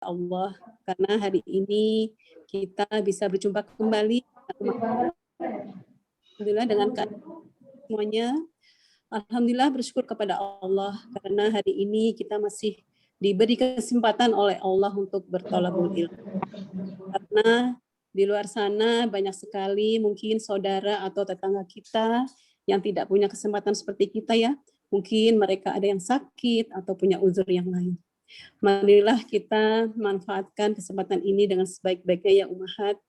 Allah karena hari ini kita bisa berjumpa kembali. Alhamdulillah dengan semuanya. Alhamdulillah bersyukur kepada Allah karena hari ini kita masih diberi kesempatan oleh Allah untuk bertolabul ilmu. Karena di luar sana banyak sekali mungkin saudara atau tetangga kita yang tidak punya kesempatan seperti kita ya. Mungkin mereka ada yang sakit atau punya uzur yang lain. Marilah kita manfaatkan kesempatan ini dengan sebaik-baiknya ya Ummahat.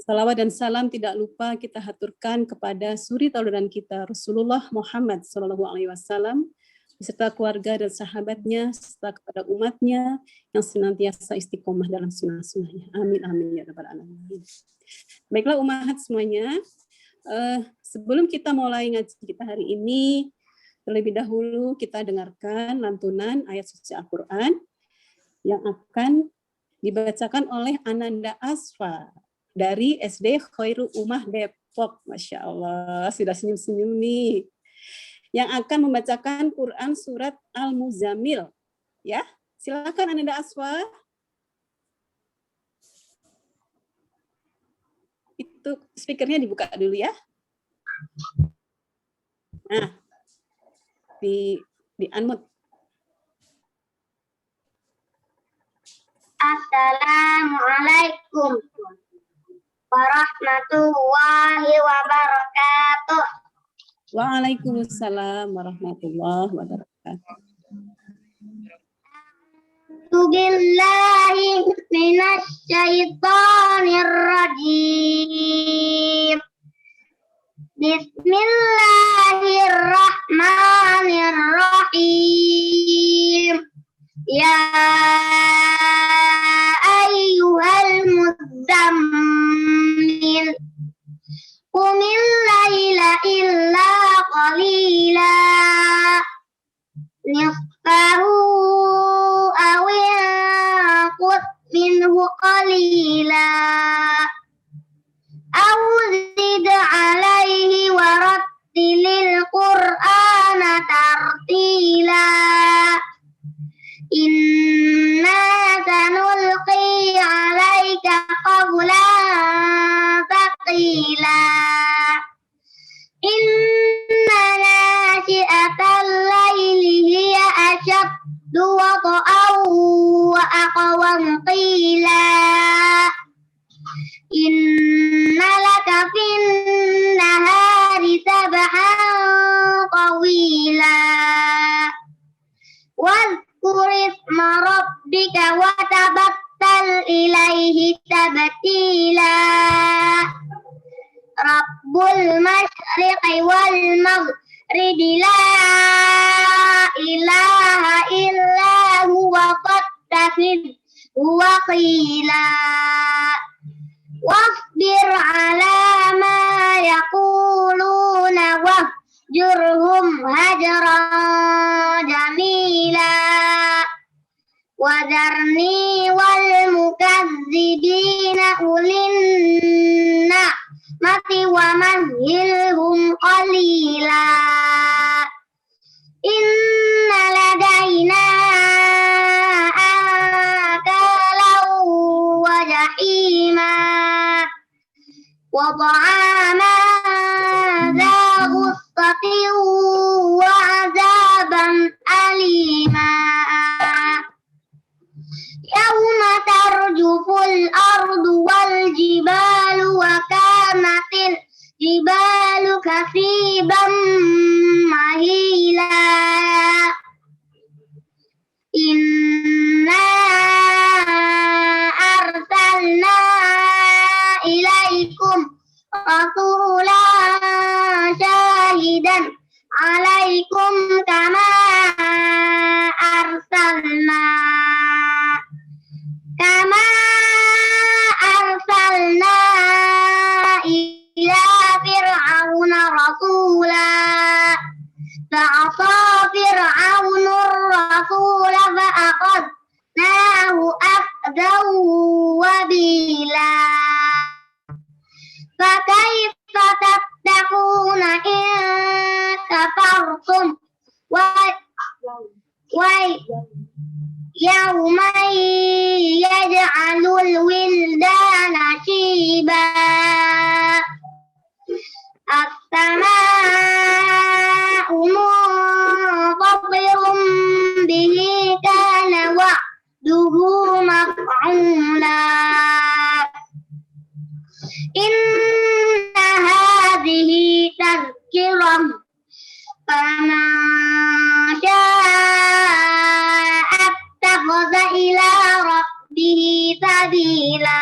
Salawat dan salam tidak lupa kita haturkan kepada suri tauladan kita Rasulullah Muhammad SAW beserta keluarga dan sahabatnya serta kepada umatnya yang senantiasa istiqomah dalam sunnah-sunnahnya. Amin amin ya rabbal alamin. Baiklah Ummahat semuanya, sebelum kita mulai ngaji kita hari ini, terlebih dahulu kita dengarkan lantunan ayat suci Al-Quran yang akan dibacakan oleh Ananda Asfa dari SD Khairul Ummah Depok. Masya Allah, sudah senyum-senyum nih. Yang akan membacakan Quran surat Al-Muzammil. Ya, silakan Ananda Asfa. Itu speakernya dibuka dulu ya. Nah, di unmute. Assalamualaikum warahmatullahi wabarakatuh. Waalaikumsalam warahmatullahi wabarakatuh. Billahi minasyaitonir rajim. Bismillahirrahmanirrahim. Ya ayyuhal muzzammil qumil laila illa qalila nisfahu aw inqus minhu qalila aw zid alaihi warattilil qur'ana tartila. Inna sanulqi alaika qawlan thaqila. Inna nashi'atal laili hiya ashaddu wata'an wa aqwam qila. Inna laka fin nahari sabhan tawila. Wadhkur isma rabbika wa tabattal ilaihi tabtila. Rabbul masyriqi wal maghribi la ilaha illa huwa fattakhidhu wakila. Wasbir ala ma yaquluna wahjurhum hajran jamila. Wadarni wal mukazzibina ulin na'mati wa mahilhum qalila. Inna ladaina ankalan wa jahima wa ta'aman dha ghussatin wa azaban alima. Yawma tarjuful ardu wal jibalu wa kanatil jibalu kasiban mahila. Inna arsalna ilaikum rasulan syahidan alaikum kama arsalna ila fir'auna rasula. Fa'asa fir'aunur rasula fa'aqadnahu akhdan wabila. Fakaifa tattaquna in kafartum wa yawman duhu maf'ula. Inna hadhihi tazkirah faman syaa'a ittakhadha ila rabbihi sabila.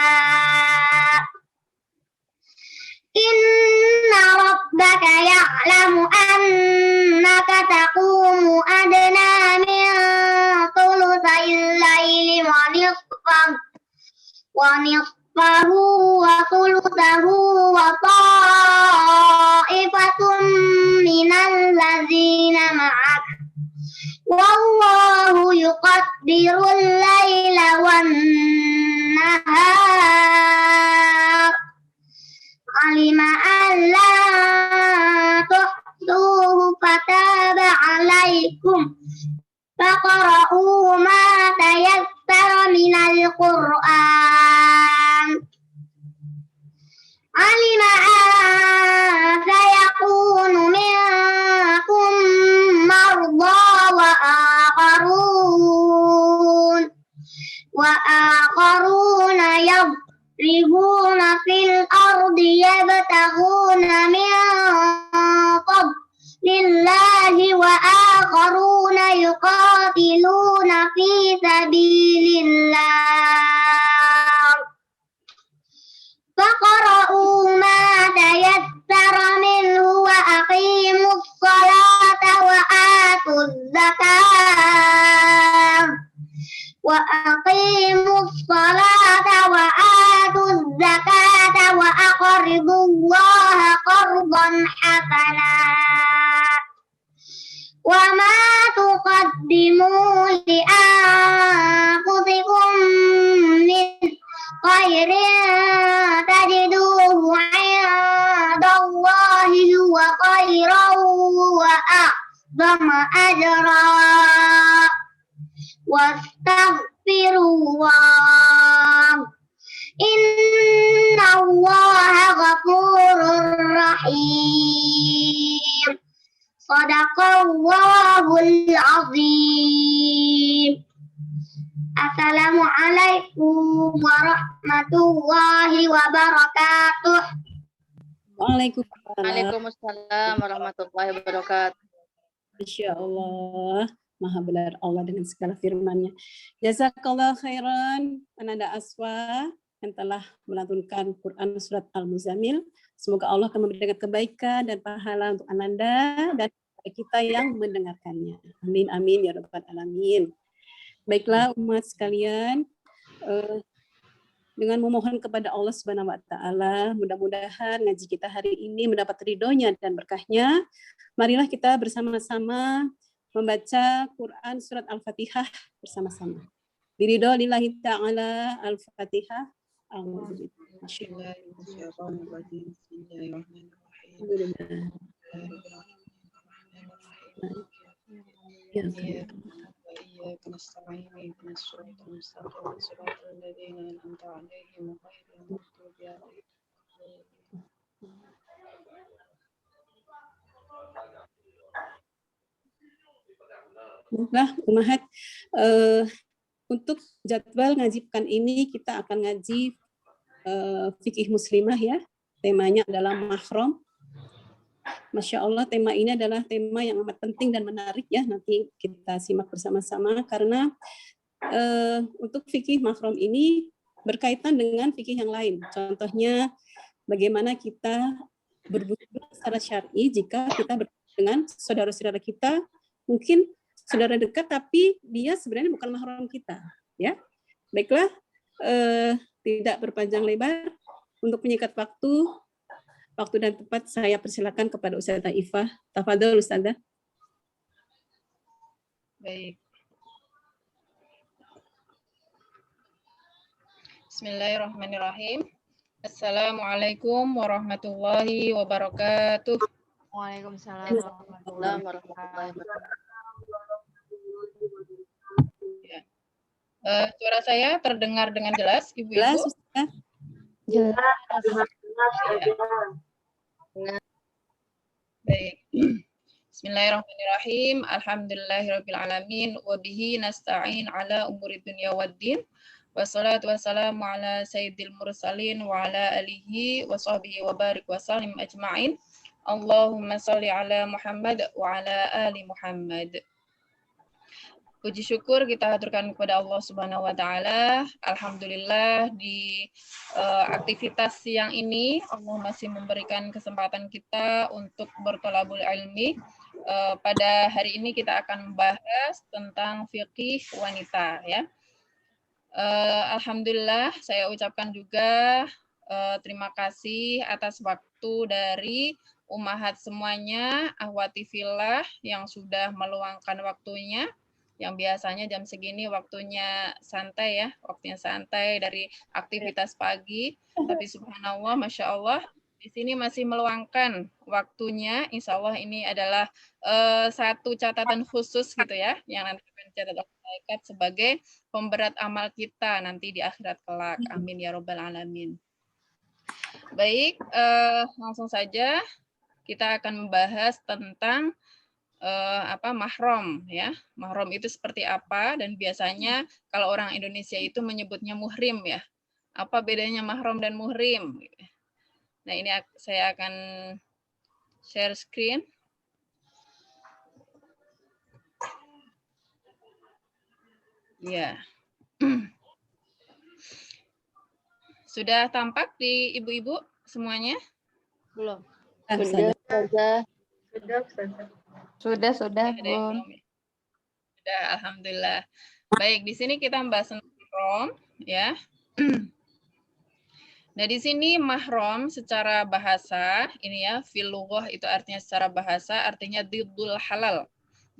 Inna rabbaka ya'lamu annaka taqumu adna min thulutsayil laili wa nisfahu wa thulutsahu wa ta'ifatun minal ladzina ma'ak wallahu yuqaddirul laila wan nahar. Alima alla tuhsuhu fataba alaikum faqra'u ma tayassara minal Qur'an. Alima an sayakunu minkum marda wa akharuna yadribuna fil ardi yabtaghuna min fadlillahi wa akharuna yuqatiluna fi sabilillah. Faqra'u ma tayassara minhu wa aqimus salata wa atuz zakah wa aqimus salata wa atuz zakata wa aqridullaha qardan hasana. Wa ma tuqaddimu li anfusikum min khairin tajiduhu 'indallahi huwa khairan wa a'zama ajra. Wastaghfirullah. Innallaha ghafurur rahim. Shadaqallahul azim. Assalamualaikum warahmatullahi wabarakatuh. Waalaikumsalam warahmatullahi wabarakatuh. Masya Allah, Maha benar Allah dengan segala firman-Nya. Jazakallah khairan Ananda Aswa yang telah melantunkan Quran Surat Al-Muzammil. Semoga Allah akan memberikan kebaikan dan pahala untuk Ananda dan kita yang mendengarkannya. Amin, amin, ya Rabbal Alamin. Baiklah umat sekalian, dengan memohon kepada Allah Subhanahu wa Ta'ala, mudah-mudahan ngaji kita hari ini mendapat ridhonya dan berkahnya. Marilah kita bersama-sama membaca Quran Surat Al-Fatihah bersama-sama. Biridho lillahi ta'ala Al-Fatihah. وإياك نستعين اهدنا الصراط المستقيم صراط الذين أنعمت عليهم غير المغضوب عليهم. Baiklah, Umahat, untuk jadwal ngaji pekan ini kita akan ngaji fikih muslimah ya. Temanya adalah mahram. Masya Allah, tema ini adalah tema yang amat penting dan menarik ya. Nanti kita simak bersama-sama karena untuk fikih mahram ini berkaitan dengan fikih yang lain. Contohnya bagaimana kita berbusur secara syar'i jika kita bertemu dengan saudara-saudara kita, mungkin saudara dekat tapi dia sebenarnya bukan mahram kita, ya. Baiklah, tidak berpanjang lebar, untuk menyikat waktu dan tempat saya persilakan kepada Ustazah Ifah. Tafadhol Ustazah. Baik. Bismillahirrahmanirrahim. Assalamualaikum warahmatullahi wabarakatuh. Waalaikumsalam warahmatullahi wabarakatuh. Suara saya terdengar dengan jelas, Ibu-ibu? Jelas, Ustazah. Jelas. Ya. Baik. Bismillahirrahmanirrahim. Alhamdulillahirabbil alamin wa bihi nasta'in ala umuri dunya waddin. Wassalatu wassalamu ala sayyidil mursalin wa ala alihi wa sahbihi wa barik wa sallim ajma'in. Allahumma sholli ala Muhammad wa ala ali Muhammad. Puji syukur kita haturkan kepada Allah Subhanahu wa taala. Alhamdulillah di aktivitas siang ini Allah masih memberikan kesempatan kita untuk bertolabul ilmi. Pada hari ini kita akan membahas tentang fikih wanita ya. Alhamdulillah saya ucapkan juga terima kasih atas waktu dari ummahat semuanya, ahwati fillah yang sudah meluangkan waktunya, yang biasanya jam segini waktunya santai ya, waktunya santai dari aktivitas pagi, tapi subhanallah, masya Allah, di sini masih meluangkan waktunya. Insya Allah ini adalah satu catatan khusus gitu ya, yang nanti akan dicatat oleh malaikat sebagai pemberat amal kita nanti di akhirat kelak. Amin ya robbal alamin. Baik, langsung saja kita akan membahas tentang mahram ya. Mahram itu seperti apa, dan biasanya kalau orang Indonesia itu menyebutnya muhrim ya. Apa bedanya mahram dan muhrim? Nah, ini saya akan share screen. Ya. Sudah tampak di ibu-ibu semuanya? Belum. Sudah, Ada yang Bun. belum ya? Sudah, alhamdulillah. Baik, di sini kita membahas tentang mahram ya. Nah, di sini mahram secara bahasa ini ya, fil lughah itu artinya secara bahasa artinya diddul halal.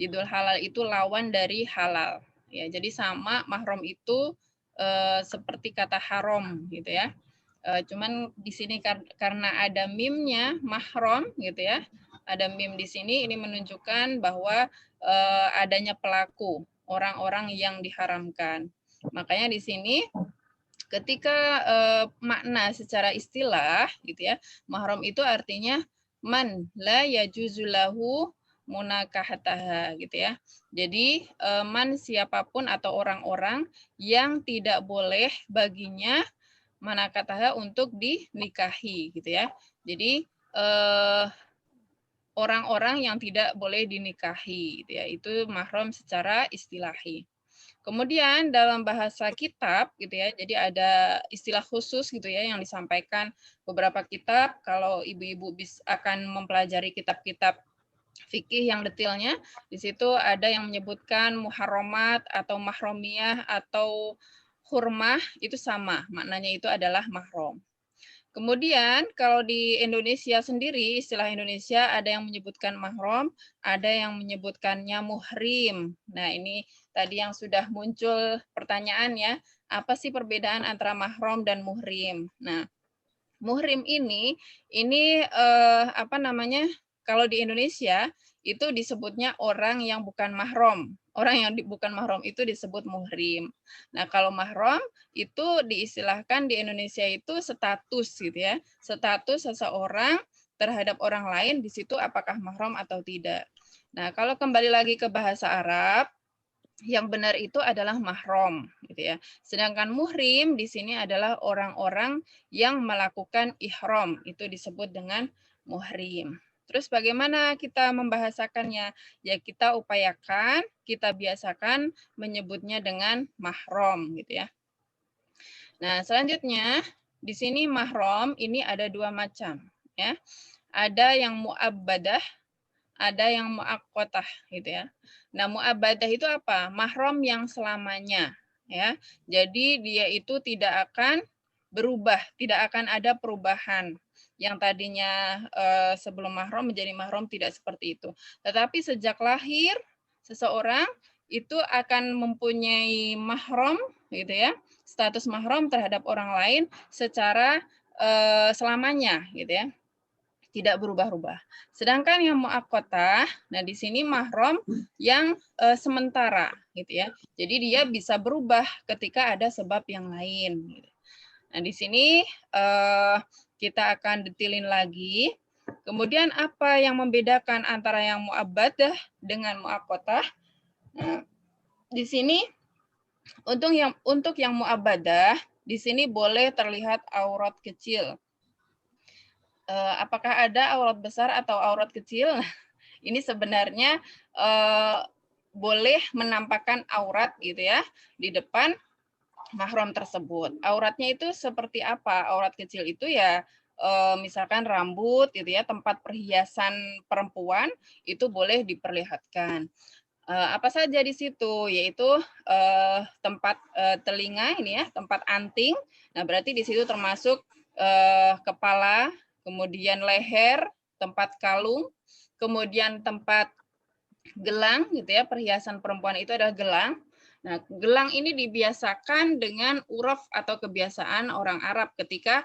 Diddul halal itu lawan dari halal. Ya, jadi sama mahram itu seperti kata haram gitu ya. Cuman di sini karena ada mimnya mahram gitu ya. Ada mim di sini, ini menunjukkan bahwa adanya pelaku, orang-orang yang diharamkan. Makanya di sini ketika makna secara istilah gitu ya, mahram itu artinya man la yajuzulahu munakahataha gitu ya. Jadi man siapapun atau orang-orang yang tidak boleh baginya manakataha untuk dinikahi gitu ya. Jadi orang-orang yang tidak boleh dinikahi gitu ya, itu mahram secara istilahi. Kemudian dalam bahasa kitab gitu ya, jadi ada istilah khusus gitu ya yang disampaikan beberapa kitab. Kalau ibu-ibu akan mempelajari kitab-kitab fikih yang detailnya, di situ ada yang menyebutkan muharramat atau mahramiyah atau hurmah, itu sama, maknanya itu adalah mahram. Kemudian kalau di Indonesia sendiri, istilah Indonesia ada yang menyebutkan mahram, ada yang menyebutkannya muhrim. Nah, ini tadi yang sudah muncul pertanyaan ya, apa sih perbedaan antara mahram dan muhrim? Nah, muhrim ini kalau di Indonesia itu disebutnya orang yang bukan mahram. Orang yang bukan mahram itu disebut muhrim. Nah, kalau mahram itu diistilahkan di Indonesia itu status gitu ya. Status seseorang terhadap orang lain, di situ apakah mahram atau tidak. Nah, kalau kembali lagi ke bahasa Arab, yang benar itu adalah mahram gitu ya. Sedangkan muhrim di sini adalah orang-orang yang melakukan ihram, itu disebut dengan muhrim. Terus bagaimana kita membahasakannya? Ya kita upayakan, kita biasakan menyebutnya dengan mahram gitu ya. Nah, selanjutnya di sini mahram ini ada dua macam ya. Ada yang mu'abbadah, ada yang mu'aqqatah gitu ya. Nah, mu'abbadah itu apa? Mahram yang selamanya ya. Jadi dia itu tidak akan berubah, tidak akan ada perubahan. Yang tadinya sebelum mahram menjadi mahram tidak seperti itu. Tetapi sejak lahir seseorang itu akan mempunyai mahram gitu ya. Status mahram terhadap orang lain secara selamanya gitu ya. Tidak berubah-ubah. Sedangkan yang muaqqatah, nah di sini mahram yang sementara gitu ya. Jadi dia bisa berubah ketika ada sebab yang lain. Nah di sini kita akan detailin lagi Kemudian apa yang membedakan antara yang mu'abbadah dengan mu'aqqatah? Nah, di sini untuk yang mu'abbadah, di sini boleh terlihat aurat kecil. Apakah ada aurat besar atau aurat kecil? Ini sebenarnya boleh menampakkan aurat gitu ya di depan mahram tersebut. Auratnya itu seperti apa? Aurat kecil itu ya misalkan rambut gitu ya, tempat perhiasan perempuan itu boleh diperlihatkan. Apa saja di situ? Yaitu tempat telinga ini ya, tempat anting. Nah, berarti di situ termasuk kepala, kemudian leher, tempat kalung, kemudian tempat gelang gitu ya, perhiasan perempuan itu adalah gelang. Nah, gelang ini dibiasakan dengan uruf atau kebiasaan orang Arab ketika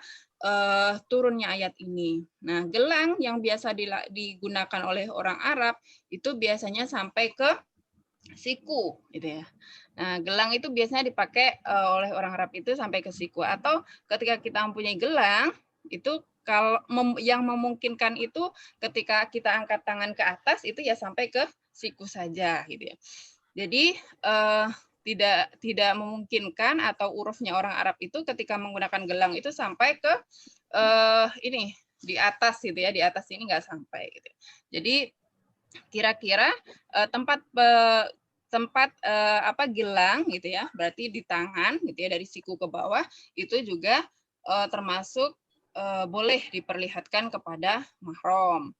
turunnya ayat ini. Nah, gelang yang biasa digunakan oleh orang Arab itu biasanya sampai ke siku gitu ya. Nah, gelang itu biasanya dipakai oleh orang Arab itu sampai ke siku, atau ketika kita mempunyai gelang itu kalau yang memungkinkan itu ketika kita angkat tangan ke atas itu ya sampai ke siku saja gitu ya. Jadi tidak memungkinkan atau urufnya orang Arab itu ketika menggunakan gelang itu sampai ke ini di atas gitu ya, di atas ini nggak sampai gitu. Jadi kira-kira tempat gelang gitu ya, berarti di tangan gitu ya, dari siku ke bawah itu juga termasuk boleh diperlihatkan kepada mahram.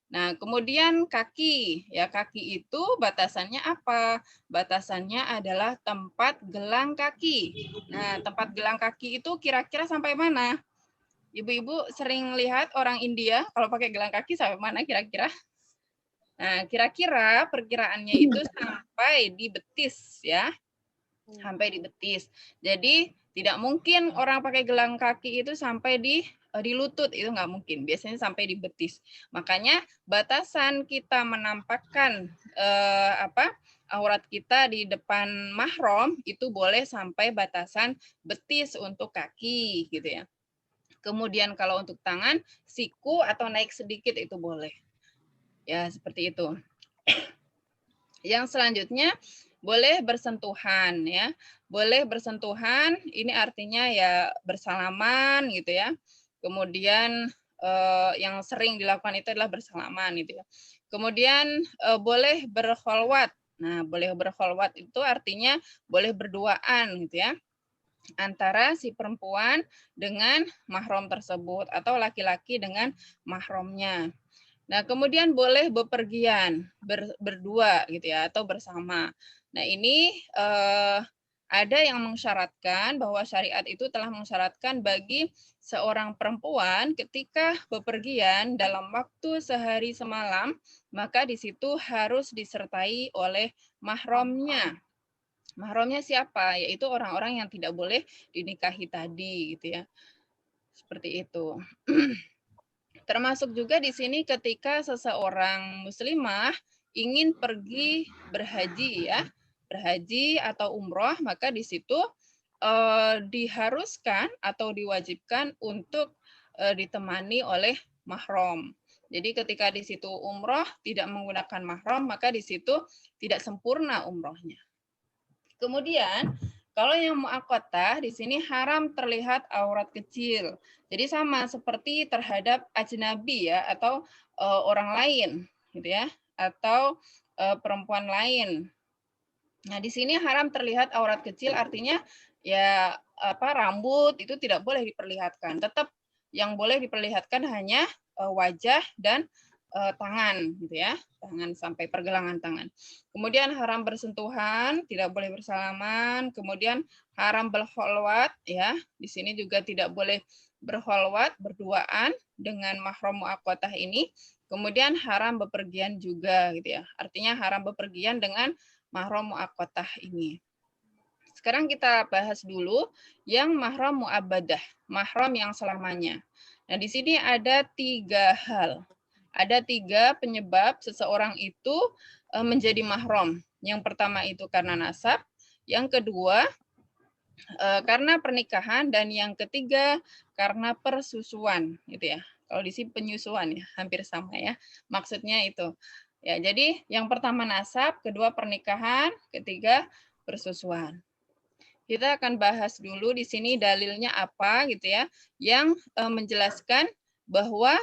Nah, kemudian kaki, ya kaki itu batasannya apa? Batasannya adalah tempat gelang kaki. Nah, tempat gelang kaki itu kira-kira sampai mana? Ibu-ibu sering lihat orang India kalau pakai gelang kaki sampai mana kira-kira? Nah, kira-kira perkiraannya itu sampai di betis ya. Sampai di betis. Jadi tidak mungkin orang pakai gelang kaki itu sampai di lutut, itu nggak mungkin. Biasanya sampai di betis. Makanya batasan kita menampakkan aurat kita di depan mahram itu boleh sampai batasan betis untuk kaki gitu ya. Kemudian kalau untuk tangan, siku atau naik sedikit itu boleh. Ya, seperti itu. Yang selanjutnya boleh bersentuhan ya. Boleh bersentuhan, ini artinya ya bersalaman gitu ya. Kemudian yang sering dilakukan itu adalah bersalaman gitu ya. Kemudian boleh berkholwat. Nah, boleh berkholwat itu artinya boleh berduaan gitu ya, antara si perempuan dengan mahram tersebut atau laki-laki dengan mahramnya. Nah, kemudian boleh bepergian berdua gitu ya, atau bersama. Nah, ini ada yang mensyaratkan bahwa syariat itu telah mensyaratkan bagi seorang perempuan ketika bepergian dalam waktu sehari semalam, maka di situ harus disertai oleh mahramnya. Mahramnya siapa? Yaitu orang-orang yang tidak boleh dinikahi tadi gitu ya. Seperti itu. Termasuk juga di sini ketika seseorang muslimah ingin pergi berhaji ya, berhaji atau umroh, maka di situ diharuskan atau diwajibkan untuk ditemani oleh mahram. Jadi ketika di situ umroh tidak menggunakan mahram, maka di situ tidak sempurna umrohnya. Kemudian kalau yang mu'aqqatah di sini haram terlihat aurat kecil. Jadi sama seperti terhadap ajnabi ya, atau orang lain gitu ya, atau perempuan lain. Nah, di sini haram terlihat aurat kecil artinya ya rambut itu tidak boleh diperlihatkan. Tetap yang boleh diperlihatkan hanya wajah dan tangan gitu ya, tangan sampai pergelangan tangan. Kemudian haram bersentuhan, tidak boleh bersalaman. Kemudian haram berkholwat ya, di sini juga tidak boleh berkholwat berduaan dengan mahram muaqqatah ini. Kemudian haram bepergian juga gitu ya, artinya haram bepergian dengan mahram muaqqatah ini. Sekarang kita bahas dulu yang mahram mu'abbadah, mahram yang selamanya. Nah, di sini ada 3 hal. Ada 3 penyebab seseorang itu menjadi mahram. Yang pertama itu karena nasab, yang kedua karena pernikahan, dan yang ketiga karena persusuan gitu ya. Kalau di sini penyusuan ya, hampir sama ya. Maksudnya itu. Ya, jadi yang pertama nasab, kedua pernikahan, ketiga persusuan. Kita akan bahas dulu di sini dalilnya apa gitu ya, yang menjelaskan bahwa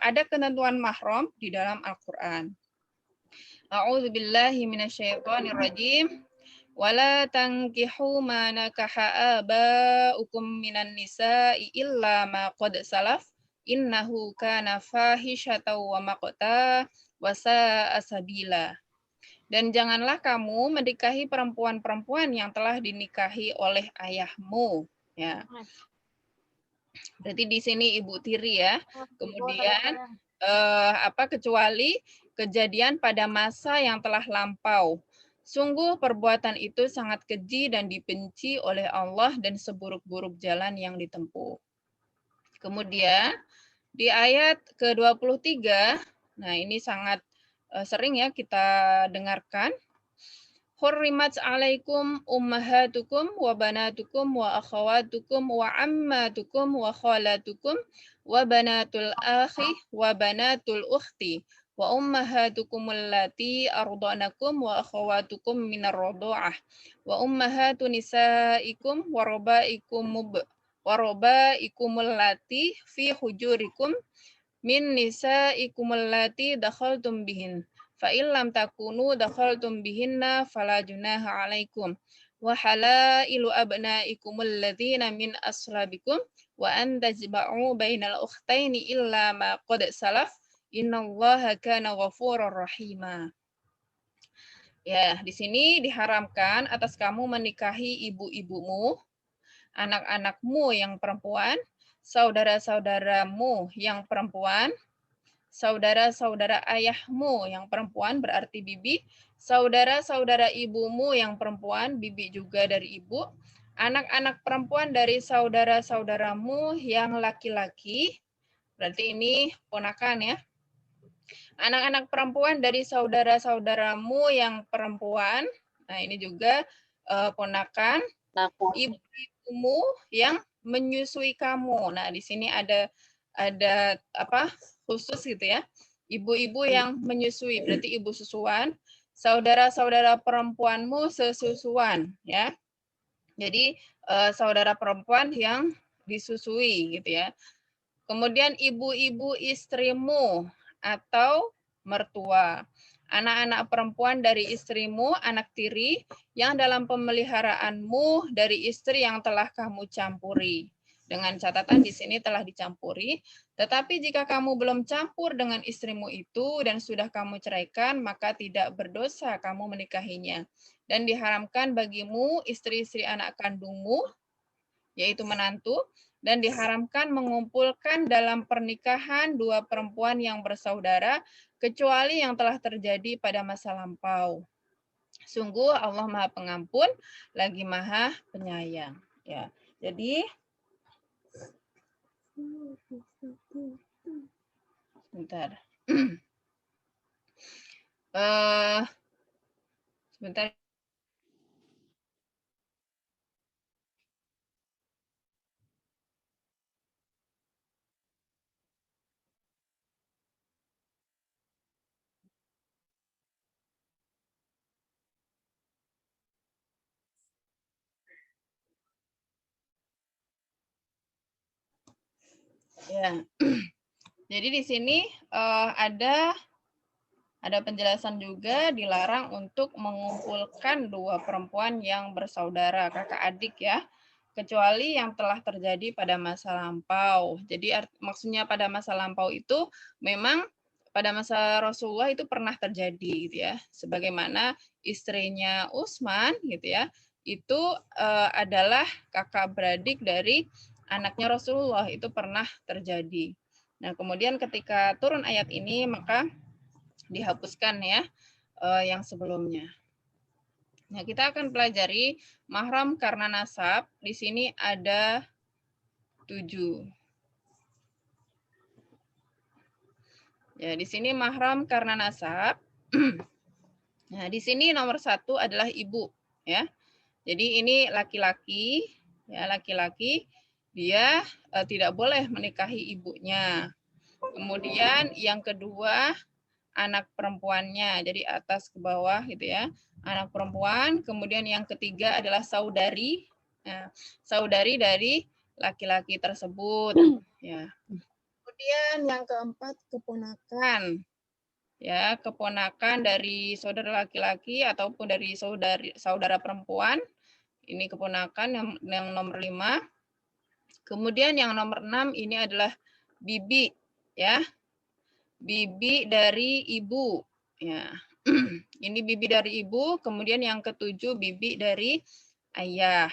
ada ketentuan mahram di dalam Al-Qur'an. A'udzubillahi minasyaitonirrajim. Wala tankihu ma nakaha aba'ukum minan nisa'i illa ma qad salaf innahu kana fahishatan wa maqta wa sa'a sabila. Dan janganlah kamu menikahi perempuan-perempuan yang telah dinikahi oleh ayahmu, ya. Berarti di sini ibu tiri ya. Kemudian kecuali kejadian pada masa yang telah lampau. Sungguh perbuatan itu sangat keji dan dibenci oleh Allah dan seburuk-buruk jalan yang ditempuh. Kemudian di ayat ke-23, nah ini sangat sering ya kita dengarkan. Hurrimat alaikum ummahatukum wa banatukum wa akhawatukum wa ammatukum wa khalatukum wa banatul akhi wa banatul ukhti wa ummahatukum allati ardanakum wa akhawatukum minar radha'ah wa ummahatu nisaikum wa rabaikum allati fi hujurikum min nisaikum allati dakhaltum bihin fa in lam takunu dakhaltum bihinna fala junaha 'alaikum wa halailu abnaikum alladzina min aslabikum wa an tajma'u bainal ukhtaini illa ma qad salaf innallaha kana ghafurur rahima. Ya, di sini diharamkan atas kamu menikahi ibu-ibumu, anak-anakmu yang perempuan, saudara-saudaramu yang perempuan, saudara-saudara ayahmu yang perempuan berarti bibi, saudara-saudara ibumu yang perempuan, bibi juga dari ibu, anak-anak perempuan dari saudara-saudaramu yang laki-laki, berarti ini ponakan ya. Anak-anak perempuan dari saudara-saudaramu yang perempuan, nah ini juga ponakan, ibu-ibumu yang menyusui kamu. Nah, di sini ada apa khusus gitu ya. Ibu-ibu yang menyusui berarti ibu susuan, saudara-saudara perempuanmu sesusuan ya. Jadi saudara perempuan yang disusui gitu ya. Kemudian ibu-ibu istrimu atau mertua. Anak-anak perempuan dari istrimu, anak tiri yang dalam pemeliharaanmu dari istri yang telah kamu campuri. Dengan catatan di sini telah dicampuri. Tetapi jika kamu belum campur dengan istrimu itu dan sudah kamu ceraikan, maka tidak berdosa kamu menikahinya. Dan diharamkan bagimu istri-istri anak kandungmu, yaitu menantu, dan diharamkan mengumpulkan dalam pernikahan dua perempuan yang bersaudara, kecuali yang telah terjadi pada masa lampau. Sungguh Allah Maha Pengampun, lagi Maha Penyayang. Ya, jadi sebentar. Sebentar. Ya. Jadi di sini ada penjelasan juga dilarang untuk mengumpulkan dua perempuan yang bersaudara, kakak adik ya, kecuali yang telah terjadi pada masa lampau. Jadi maksudnya pada masa lampau itu memang pada masa Rasulullah itu pernah terjadi gitu ya. Sebagaimana istrinya Utsman gitu ya, itu adalah kakak beradik dari anaknya Rasulullah, itu pernah terjadi. Nah, kemudian ketika turun ayat ini maka dihapuskan ya yang sebelumnya. Nah, kita akan pelajari mahram karena nasab. Di sini ada 7. Ya, di sini mahram karena nasab. Nah, di sini nomor 1 adalah ibu ya. Jadi ini laki-laki ya, laki-laki dia tidak boleh menikahi ibunya. Kemudian yang kedua, anak perempuannya, jadi atas ke bawah gitu ya, anak perempuan. Kemudian yang ketiga adalah saudari, nah, saudari dari laki-laki tersebut. Ya. Kemudian yang keempat keponakan, ya keponakan dari saudara laki-laki ataupun dari saudara perempuan. Ini keponakan yang nomor 5. Kemudian yang nomor 6 ini adalah bibi, ya. Bibi dari ibu, ya. Ini bibi dari ibu. Kemudian yang ketujuh bibi dari ayah.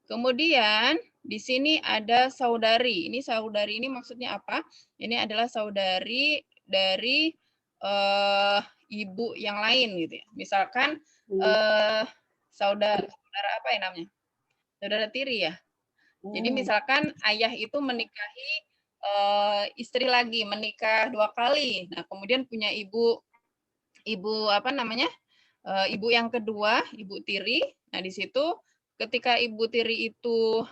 Kemudian di sini ada saudari. Ini saudari ini maksudnya apa? Ini adalah saudari dari ibu yang lain gitu ya. Misalkan saudara apa ya namanya? Saudara tiri ya. Jadi misalkan ayah itu menikahi istri lagi, menikah 2 kali. Nah, kemudian punya ibu apa namanya? Ibu yang kedua, ibu tiri. Nah, di situ ketika ibu tiri itu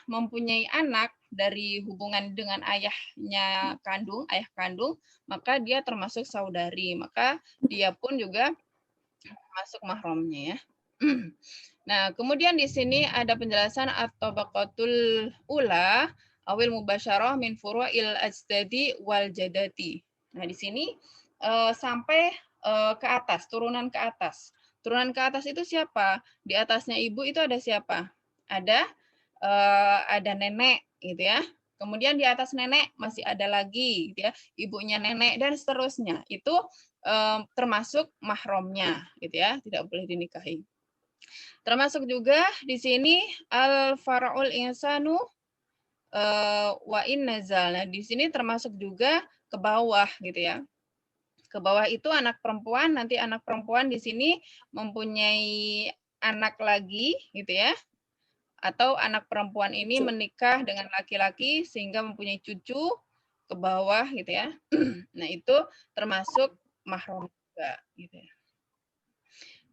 mempunyai anak dari hubungan dengan ayahnya kandung, ayah kandung, maka dia termasuk saudari. Maka dia pun juga masuk mahramnya ya. Nah, kemudian di sini ada penjelasan atau baqatul ula awil mubasyarah min furu'il ajdadi wal jadati. Nah, di sini sampai ke atas, turunan ke atas. Turunan ke atas itu siapa? Di atasnya ibu itu ada siapa? Ada nenek gitu ya. Kemudian di atas nenek masih ada lagi gitu ya, ibunya nenek dan seterusnya. Itu termasuk mahramnya gitu ya, tidak boleh dinikahi. Termasuk juga di sini al-fara'ul insanu wa in nazal. Nah, di sini termasuk juga ke bawah gitu ya. Ke bawah itu anak perempuan, nanti anak perempuan di sini mempunyai anak lagi gitu ya. Atau anak perempuan ini menikah dengan laki-laki sehingga mempunyai cucu ke bawah gitu ya. Nah, itu termasuk mahram juga gitu ya.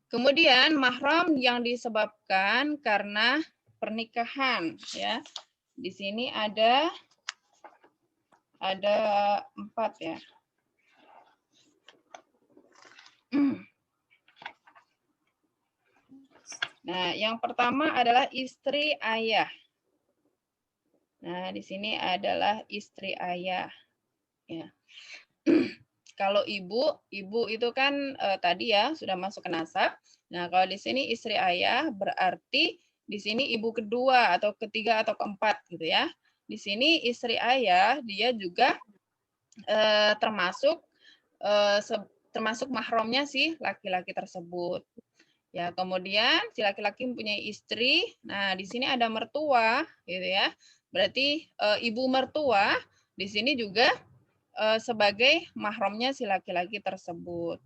Kemudian mahram yang disebabkan karena pernikahan ya. Di sini ada 4 ya. Nah, yang pertama adalah istri ayah. Nah, di sini adalah istri ayah ya. Kalau ibu itu kan tadi ya sudah masuk ke nasab. Nah, kalau di sini istri ayah berarti di sini ibu kedua atau ketiga atau keempat gitu ya. Di sini istri ayah dia juga termasuk mahramnya si laki-laki tersebut. Ya, kemudian si laki-laki mempunyai istri. Nah, di sini ada mertua gitu ya. Berarti ibu mertua di sini juga sebagai mahramnya si laki-laki tersebut.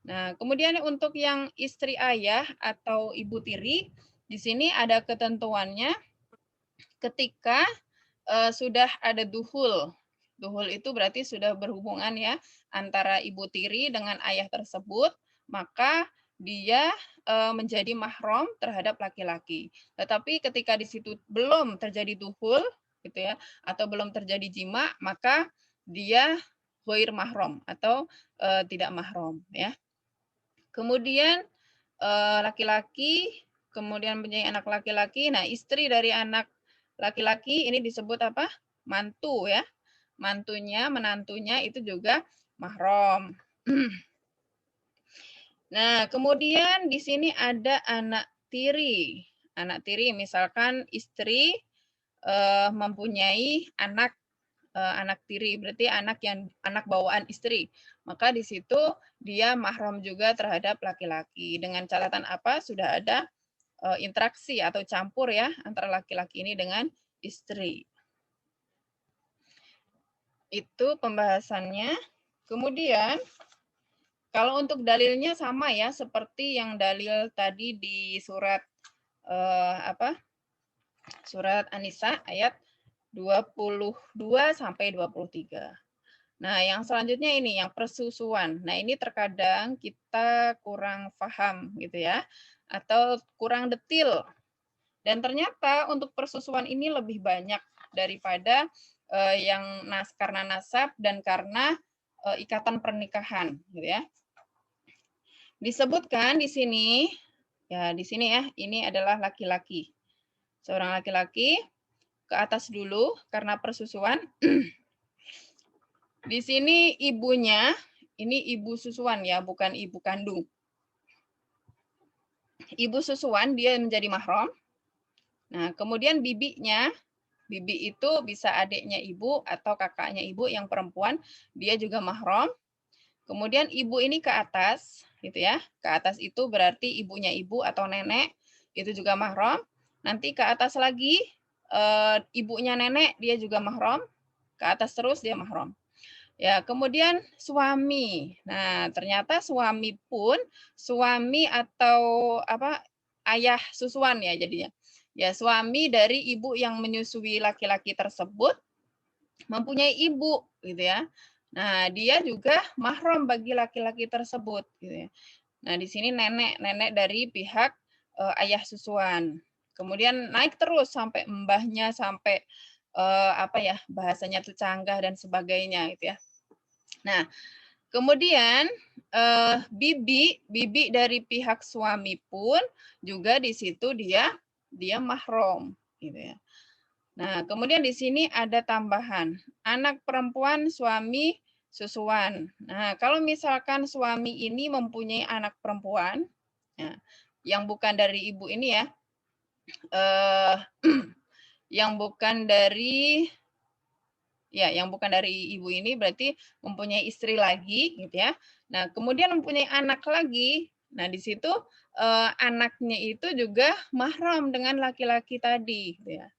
Nah, kemudian untuk yang istri ayah atau ibu tiri, di sini ada ketentuannya ketika sudah ada duhul. Duhul itu berarti sudah berhubungan ya antara ibu tiri dengan ayah tersebut, maka dia menjadi mahram terhadap laki-laki. Tetapi ketika di situ belum terjadi duhul gitu ya, atau belum terjadi jima, maka dia ghair mahram atau tidak mahram ya. Kemudian laki-laki kemudian mempunyai anak laki-laki. Nah, istri dari anak laki-laki ini disebut apa? Mantu ya. Mantunya, menantunya itu juga mahram. Nah, kemudian di sini ada anak tiri. Anak tiri misalkan istri mempunyai anak tiri, berarti anak bawaan istri. Maka di situ dia mahram juga terhadap laki-laki. Dengan catatan apa? Sudah ada interaksi atau campur ya antara laki-laki ini dengan istri. Itu pembahasannya. Kemudian kalau untuk dalilnya sama ya seperti yang dalil tadi di surat Surat An-Nisa ayat 22 sampai 23. Nah, yang selanjutnya ini yang persusuan. Nah, ini terkadang kita kurang paham gitu ya atau kurang detil Dan ternyata untuk persusuan ini lebih banyak daripada yang karena nasab dan karena ikatan pernikahan, gitu ya. Disebutkan di sini, ya di sini ya, ini adalah laki-laki. Seorang laki-laki ke atas dulu karena persusuan. Di sini ibunya, ini ibu susuan ya, bukan ibu kandung. Ibu susuan dia menjadi mahram. Nah, kemudian bibinya, bibi itu bisa adiknya ibu atau kakaknya ibu yang perempuan, dia juga mahram. Kemudian ibu ini ke atas, gitu ya. Ke atas itu berarti ibunya ibu atau nenek, itu juga mahram. Nanti ke atas lagi, ibunya nenek, dia juga mahram. Ke atas terus dia mahram. Ya, kemudian suami. Nah, ternyata suami pun, suami atau apa ayah susuan ya jadinya. Ya, suami dari ibu yang menyusui laki-laki tersebut mempunyai ibu, gitu ya. Nah, dia juga mahram bagi laki-laki tersebut, gitu ya. Nah, di sini nenek dari pihak ayah susuan. Kemudian naik terus sampai mbahnya, sampai apa ya, bahasanya tecanggah dan sebagainya, gitu ya. Nah, kemudian bibi dari pihak suami pun juga di situ dia mahram, gitu ya. Nah, kemudian di sini ada tambahan, anak perempuan suami susuan. Nah, kalau misalkan suami ini mempunyai anak perempuan, ya, yang bukan dari ibu ini ya, yang bukan dari ibu ini berarti mempunyai istri lagi, gitu ya. Nah, kemudian mempunyai anak lagi. Nah, di situ anaknya itu juga mahram dengan laki-laki tadi, gitu ya.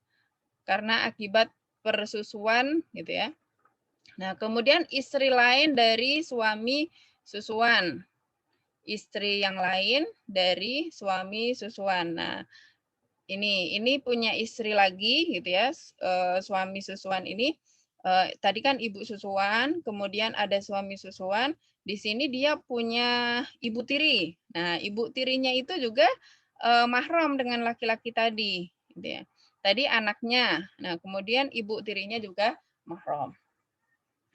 Karena akibat persusuan, gitu ya. Nah, kemudian istri lain dari suami susuan. Istri yang lain dari suami susuan. Nah, ini punya istri lagi, gitu ya. Suami susuan ini tadi kan ibu susuan, kemudian ada suami susuan. Di sini dia punya ibu tiri. Nah, ibu tirinya itu juga mahram dengan laki-laki tadi, gitu ya. Tadi anaknya. Nah, kemudian ibu tirinya juga mahram.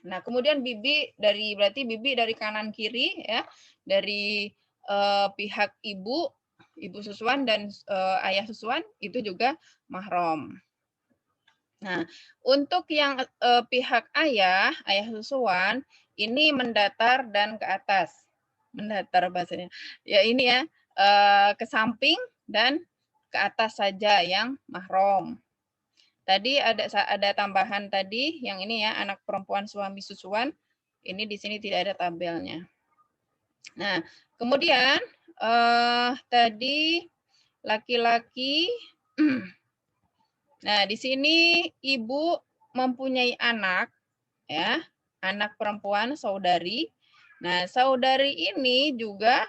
Nah, kemudian berarti bibi dari kanan kiri ya, dari pihak ibu susuan dan ayah susuan itu juga mahram. Nah, untuk yang pihak ayah susuan ini mendatar dan ke atas. Mendatar bahasanya. Ya ini ya, ke samping dan ke atas saja yang mahram. Tadi ada tambahan tadi yang ini ya, anak perempuan suami susuan. Ini di sini tidak ada tabelnya. Nah, kemudian tadi laki-laki. Nah, di sini ibu mempunyai anak ya, anak perempuan saudari. Nah, saudari ini juga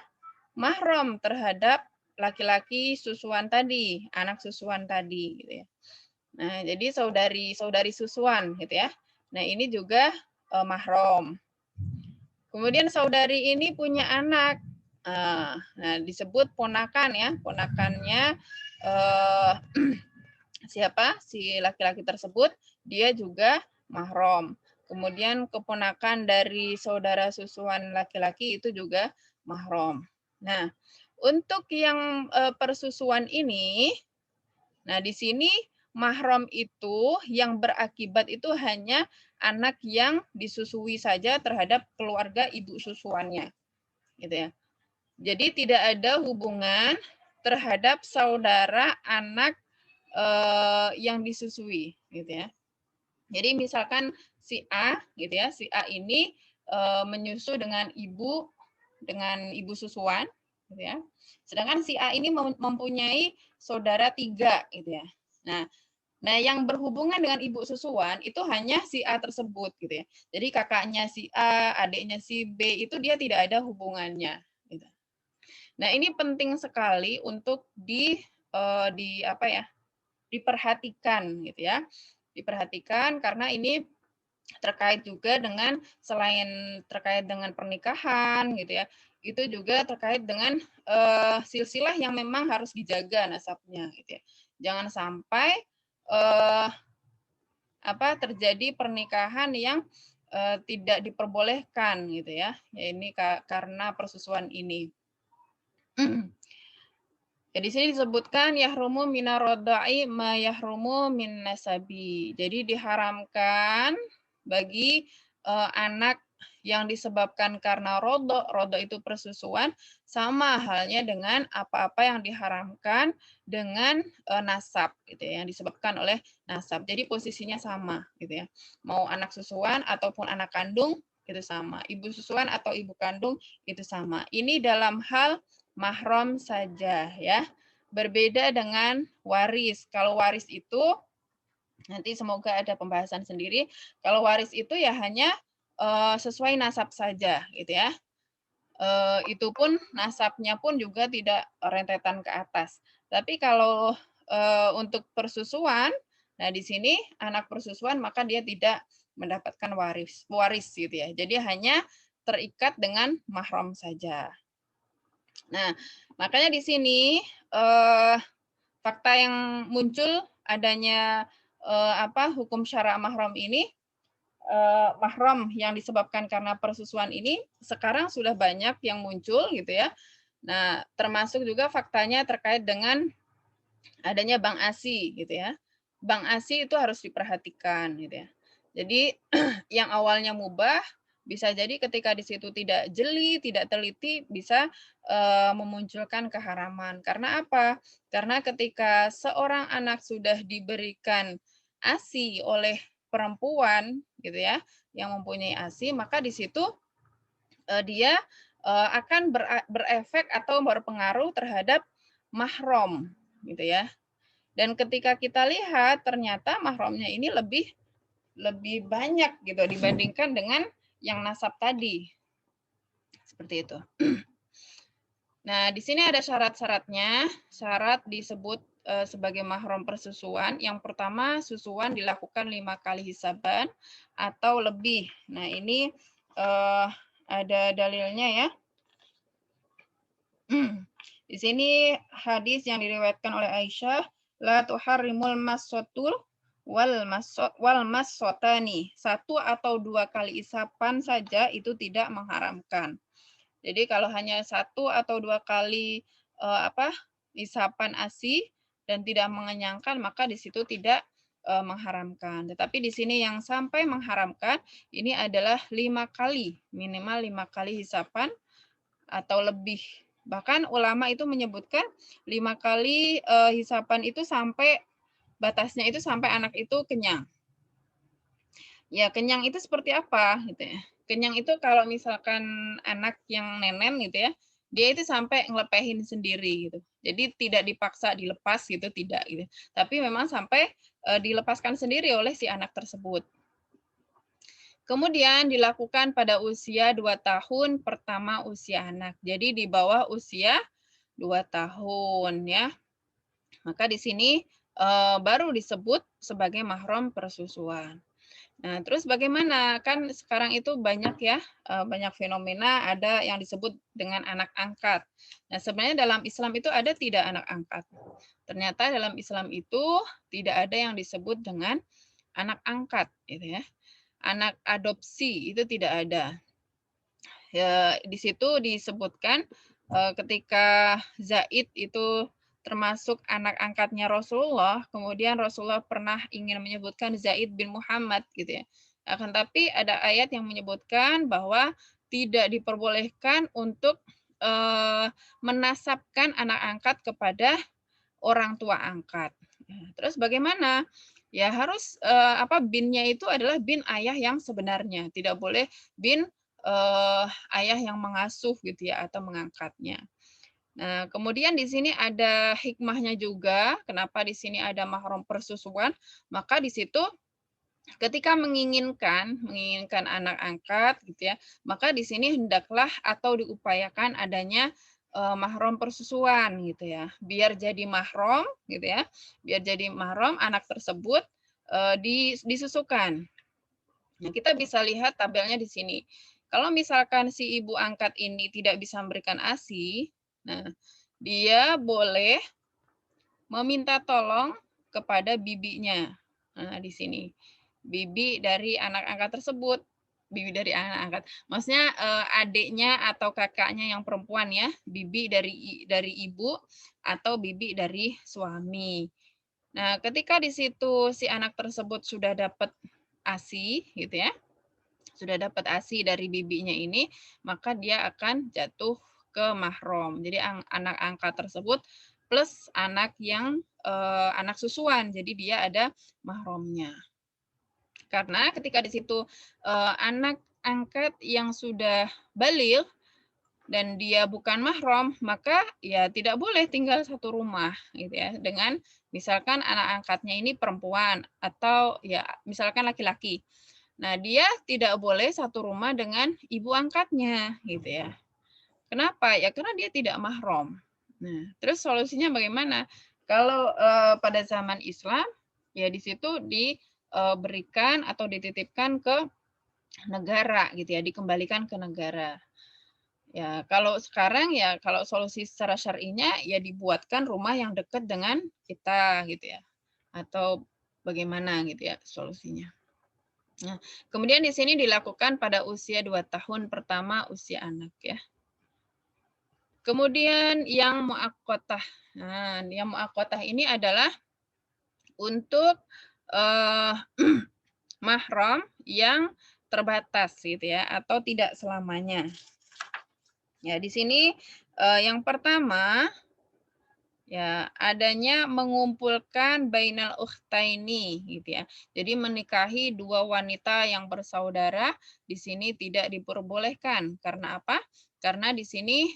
mahram terhadap laki-laki susuan tadi, anak susuan tadi, gitu ya. Nah, jadi saudari susuan, gitu ya. Nah, ini juga mahram. Kemudian saudari ini punya anak. Nah, disebut ponakan ya, ponakannya siapa? Si laki-laki tersebut, dia juga mahram. Kemudian keponakan dari saudara susuan laki-laki itu juga mahram. Nah, untuk yang persusuan ini, nah di sini mahram itu yang berakibat itu hanya anak yang disusui saja terhadap keluarga ibu susuannya, gitu ya. Jadi tidak ada hubungan terhadap saudara anak yang disusui, gitu ya. Jadi misalkan si A, gitu ya, si A ini menyusu dengan ibu susuan, gitu ya. Sedangkan si A ini mempunyai saudara 3, gitu ya. Nah, yang berhubungan dengan ibu susuan itu hanya si A tersebut, gitu ya. Jadi kakaknya si A, adiknya si B itu dia tidak ada hubungannya. Gitu. Nah, ini penting sekali untuk diperhatikan, gitu ya. Diperhatikan karena ini terkait juga dengan selain terkait dengan pernikahan, gitu ya. Itu juga terkait dengan silsilah yang memang harus dijaga nasabnya, gitu ya. Jangan sampai terjadi pernikahan yang tidak diperbolehkan gitu ya. Ya ini karena persusuan ini. Ya, di sini disebutkan yahrumu minar rodai ma yahrumu min nasabi. Jadi diharamkan bagi anak yang disebabkan karena rodo itu persusuan, sama halnya dengan apa-apa yang diharamkan dengan nasab gitu ya, yang disebabkan oleh nasab. Jadi posisinya sama gitu ya. Mau anak susuan ataupun anak kandung itu sama. Ibu susuan atau ibu kandung itu sama. Ini dalam hal mahram saja ya. Berbeda dengan waris. Kalau waris itu nanti semoga ada pembahasan sendiri. Kalau waris itu ya hanya sesuai nasab saja gitu ya. Itu pun nasabnya pun juga tidak rentetan ke atas. Tapi kalau untuk persusuan, nah di sini anak persusuan maka dia tidak mendapatkan waris gitu ya. Jadi hanya terikat dengan mahram saja. Nah, makanya di sini fakta yang muncul adanya hukum syara mahram ini, mahram yang disebabkan karena persusuan ini sekarang sudah banyak yang muncul gitu ya. Nah, termasuk juga faktanya terkait dengan adanya bank ASI gitu ya. Bank ASI itu harus diperhatikan gitu ya. Jadi yang awalnya mubah bisa jadi ketika di situ tidak jeli, tidak teliti bisa memunculkan keharaman. Karena apa? Karena ketika seorang anak sudah diberikan ASI oleh perempuan gitu ya, yang mempunyai ASI, maka di situ dia akan berefek atau berpengaruh terhadap mahram gitu ya. Dan ketika kita lihat ternyata mahramnya ini lebih banyak gitu dibandingkan dengan yang nasab tadi. Seperti itu. Nah, di sini ada syarat-syaratnya. Syarat disebut sebagai mahram persusuan. Yang pertama, susuan dilakukan 5 kali hisaban atau lebih. Nah, ini ada dalilnya ya. Di sini hadis yang diriwayatkan oleh Aisyah, la tuharrimul massatul wal massotani. 1 atau 2 kali isapan saja itu tidak mengharamkan. Jadi kalau hanya 1 atau 2 kali isapan ASI dan tidak mengenyangkan, maka di situ tidak mengharamkan. Tetapi di sini yang sampai mengharamkan ini adalah 5 kali, minimal 5 kali hisapan atau lebih. Bahkan ulama itu menyebutkan 5 kali hisapan itu sampai batasnya itu sampai anak itu kenyang. Ya, kenyang itu seperti apa gitu ya. Kenyang itu kalau misalkan anak yang nenen gitu ya, dia itu sampai ngelepehin sendiri gitu. Jadi tidak dipaksa dilepas gitu, tidak gitu. Tapi memang sampai dilepaskan sendiri oleh si anak tersebut. Kemudian dilakukan pada usia 2 tahun pertama usia anak. Jadi di bawah usia 2 tahun ya. Maka di sini baru disebut sebagai mahram persusuan. Nah, terus bagaimana? Kan sekarang itu banyak ya, banyak fenomena, ada yang disebut dengan anak angkat. Nah, sebenarnya dalam Islam itu ada tidak anak angkat? Ternyata dalam Islam itu tidak ada yang disebut dengan anak angkat gitu ya. Anak adopsi itu tidak ada. Ya, di situ disebutkan ketika Zaid itu termasuk anak angkatnya Rasulullah, kemudian Rasulullah pernah ingin menyebutkan Zaid bin Muhammad gitu ya. Akan tapi ada ayat yang menyebutkan bahwa tidak diperbolehkan untuk menasabkan anak angkat kepada orang tua angkat. Terus bagaimana? Ya harus binnya itu adalah bin ayah yang sebenarnya, tidak boleh bin ayah yang mengasuh gitu ya atau mengangkatnya. Nah, kemudian di sini ada hikmahnya juga, kenapa di sini ada mahram persusuan, maka di situ ketika menginginkan anak angkat gitu ya, maka di sini hendaklah atau diupayakan adanya mahram persusuan gitu ya, biar jadi mahram gitu ya, biar jadi mahram anak tersebut disusukan. Nah, kita bisa lihat tabelnya di sini. Kalau misalkan si ibu angkat ini tidak bisa memberikan ASI, nah dia boleh meminta tolong kepada bibinya. Nah, di sini bibi dari anak angkat tersebut. Bibi dari anak angkat. Maksudnya adiknya atau kakaknya yang perempuan ya, bibi dari ibu atau bibi dari suami. Nah, ketika di situ si anak tersebut sudah dapat ASI gitu ya. Sudah dapat ASI dari bibinya ini, maka dia akan jatuh ke mahram. Jadi anak angkat tersebut plus anak yang anak susuan. Jadi dia ada mahramnya. Karena ketika di situ anak angkat yang sudah baligh dan dia bukan mahram, maka ya tidak boleh tinggal satu rumah gitu ya dengan misalkan anak angkatnya ini perempuan atau ya misalkan laki-laki. Nah, dia tidak boleh satu rumah dengan ibu angkatnya gitu ya. Kenapa? Ya karena dia tidak mahram. Nah, terus solusinya bagaimana? Kalau pada zaman Islam ya di situ diberikan atau dititipkan ke negara gitu ya, dikembalikan ke negara. Ya, kalau sekarang ya kalau solusi secara syar'inya ya dibuatkan rumah yang dekat dengan kita gitu ya. Atau bagaimana gitu ya solusinya. Nah, kemudian di sini dilakukan pada usia 2 tahun pertama usia anak ya. Kemudian yang muaqqatah. Nah, yang muaqqatah ini adalah untuk mahram yang terbatas gitu ya atau tidak selamanya. Ya, di sini yang pertama ya adanya mengumpulkan bainal ukhtaini gitu ya. Jadi menikahi dua wanita yang bersaudara di sini tidak diperbolehkan. Karena apa? Karena di sini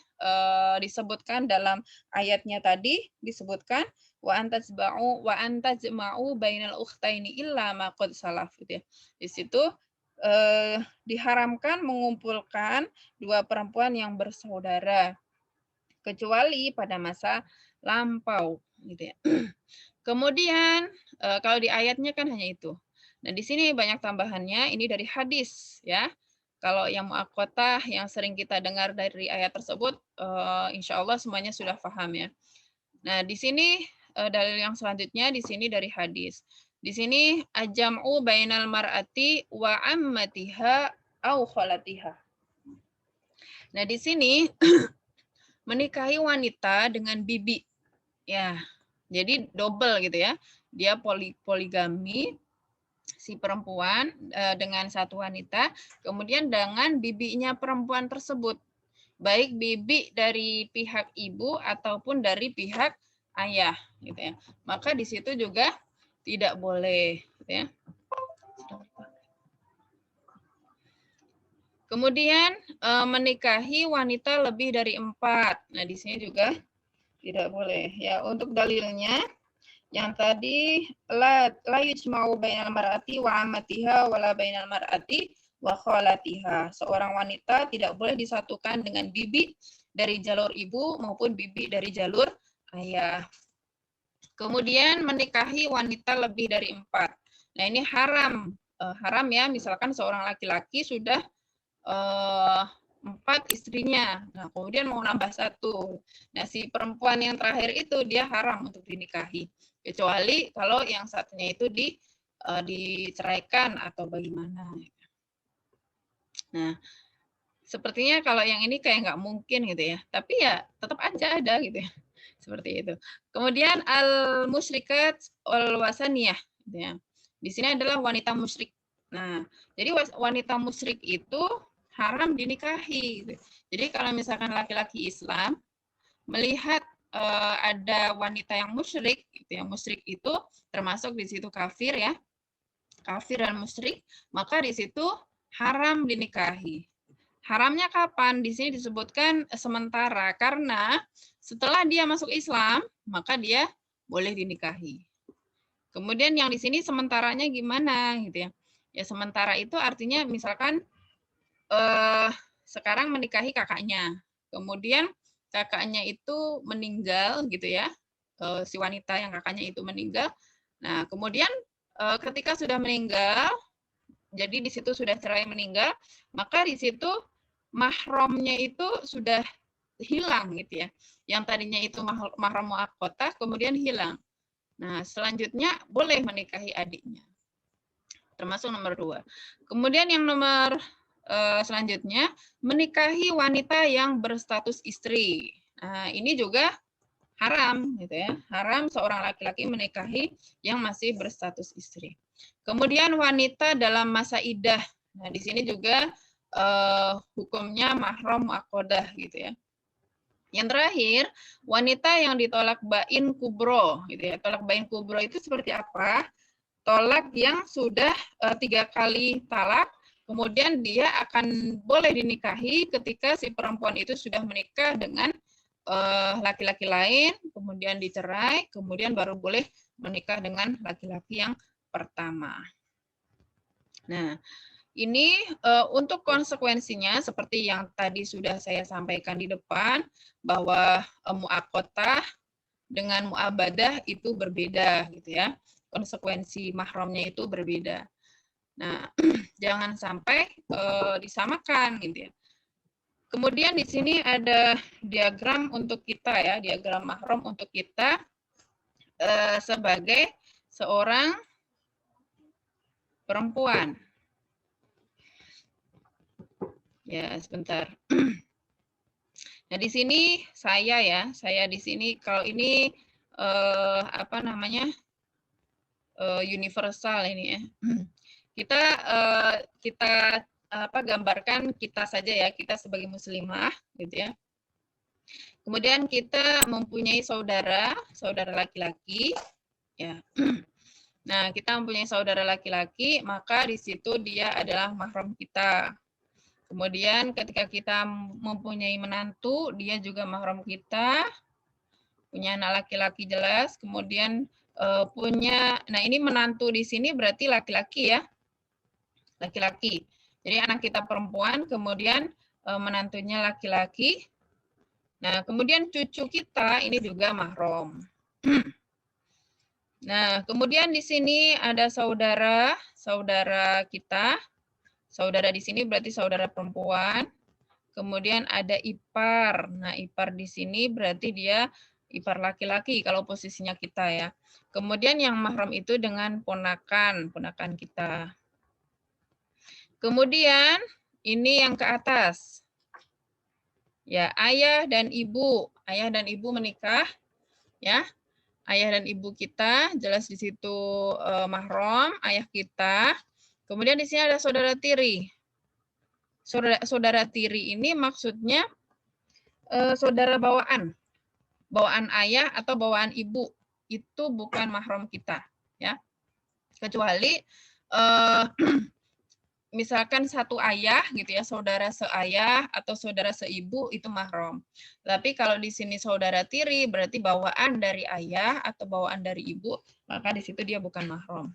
disebutkan dalam ayatnya tadi disebutkan wa antajma'u bainal ukhtaini illa ma qad salaf gitu ya. Di situ diharamkan mengumpulkan dua perempuan yang bersaudara kecuali pada masa lampau gitu ya. Kemudian kalau di ayatnya kan hanya itu. Nah, di sini banyak tambahannya, ini dari hadis ya. Kalau yang muaqqatah yang sering kita dengar dari ayat tersebut insya Allah semuanya sudah paham ya. Nah, di sini dalil yang selanjutnya di sini dari hadis. Di sini ajam'u bainal mar'ati wa ammatiha au khalatiha. Nah, di sini menikahi wanita dengan bibi. Ya, jadi double gitu ya. Dia poligami si perempuan dengan satu wanita, kemudian dengan bibinya perempuan tersebut. Baik bibi dari pihak ibu ataupun dari pihak ayah gitu ya. Maka di situ juga tidak boleh gitu ya. Kemudian menikahi wanita lebih dari 4. Nah, di sini juga tidak boleh. Ya, untuk dalilnya yang tadi la yujma'u bainal mar'ati wa ammatiha wala bainal mar'ati wa khalatiha. Seorang wanita tidak boleh disatukan dengan bibi dari jalur ibu maupun bibi dari jalur ayah. Kemudian menikahi wanita lebih dari 4. Nah, ini haram. Haram ya, misalkan seorang laki-laki sudah 4 istrinya. Nah, kemudian mau nambah 1. Nah, si perempuan yang terakhir itu dia haram untuk dinikahi. Kecuali kalau yang satunya itu diceraikan atau bagaimana. Nah, sepertinya kalau yang ini kayak nggak mungkin gitu ya. Tapi ya tetap aja ada gitu ya. Seperti itu. Kemudian al-musyrikat wal-wasaniyah. Gitu ya. Di sini adalah wanita musyrik. Nah, jadi wanita musyrik itu haram dinikahi. Jadi kalau misalkan laki-laki Islam melihat ada wanita yang musyrik, gitu, yang musyrik itu termasuk di situ kafir ya, kafir dan musyrik, maka di situ haram dinikahi. Haramnya kapan? Di sini disebutkan sementara karena setelah dia masuk Islam maka dia boleh dinikahi. Kemudian yang di sini sementaranya gimana gitu ya? Ya sementara itu artinya misalkan sekarang menikahi kakaknya, kemudian kakaknya itu meninggal gitu ya, si wanita yang kakaknya itu meninggal. Nah kemudian ketika sudah meninggal, jadi di situ sudah cerai meninggal, maka di situ mahramnya itu sudah hilang gitu ya. Yang tadinya itu mahram muaqqatah kemudian hilang. Nah, selanjutnya boleh menikahi adiknya. Termasuk nomor 2. Kemudian yang nomor selanjutnya, menikahi wanita yang berstatus istri. Nah, ini juga haram gitu ya. Haram seorang laki-laki menikahi yang masih berstatus istri. Kemudian wanita dalam masa iddah. Nah, di sini juga hukumnya mahram muakkodah gitu ya. Yang terakhir, wanita yang ditolak bain kubro gitu ya. Tolak bain kubro itu seperti apa? Tolak yang sudah 3 kali talak, kemudian dia akan boleh dinikahi ketika si perempuan itu sudah menikah dengan laki-laki lain, kemudian dicerai, kemudian baru boleh menikah dengan laki-laki yang pertama. Nah, ini untuk konsekuensinya seperti yang tadi sudah saya sampaikan di depan, bahwa mu'aqqatah dengan mu'abadah itu berbeda gitu ya. Konsekuensi mahramnya itu berbeda. Nah, jangan sampai disamakan gitu ya. Kemudian di sini ada diagram untuk kita ya, diagram mahram untuk kita sebagai seorang perempuan. Ya, sebentar. Nah, di sini saya di sini kalau ini apa namanya? Universal ini ya. Kita gambarkan kita saja ya, kita sebagai muslimah gitu ya. Kemudian kita mempunyai saudara laki-laki ya. Nah, kita mempunyai saudara laki-laki, maka di situ dia adalah mahram kita. Kemudian ketika kita mempunyai menantu, dia juga mahram kita. Punya anak laki-laki jelas, kemudian punya, nah ini menantu di sini berarti laki-laki ya, laki-laki. Jadi anak kita perempuan, kemudian menantunya laki-laki. Nah, kemudian cucu kita ini juga mahram. Nah, kemudian di sini ada saudara kita. Saudara di sini berarti saudara perempuan. Kemudian ada ipar. Nah, ipar di sini berarti dia ipar laki-laki kalau posisinya kita ya. Kemudian yang mahram itu dengan ponakan kita. Kemudian ini yang ke atas. Ya, ayah dan ibu menikah ya. Ayah dan ibu kita jelas di situ mahram ayah kita. Kemudian di sini ada saudara tiri. Saudara tiri ini maksudnya saudara bawaan. Bawaan ayah atau bawaan ibu itu bukan mahram kita ya. Kecuali misalkan satu ayah gitu ya, saudara seayah atau saudara seibu itu mahram. Tapi kalau di sini saudara tiri berarti bawaan dari ayah atau bawaan dari ibu, maka di situ dia bukan mahram.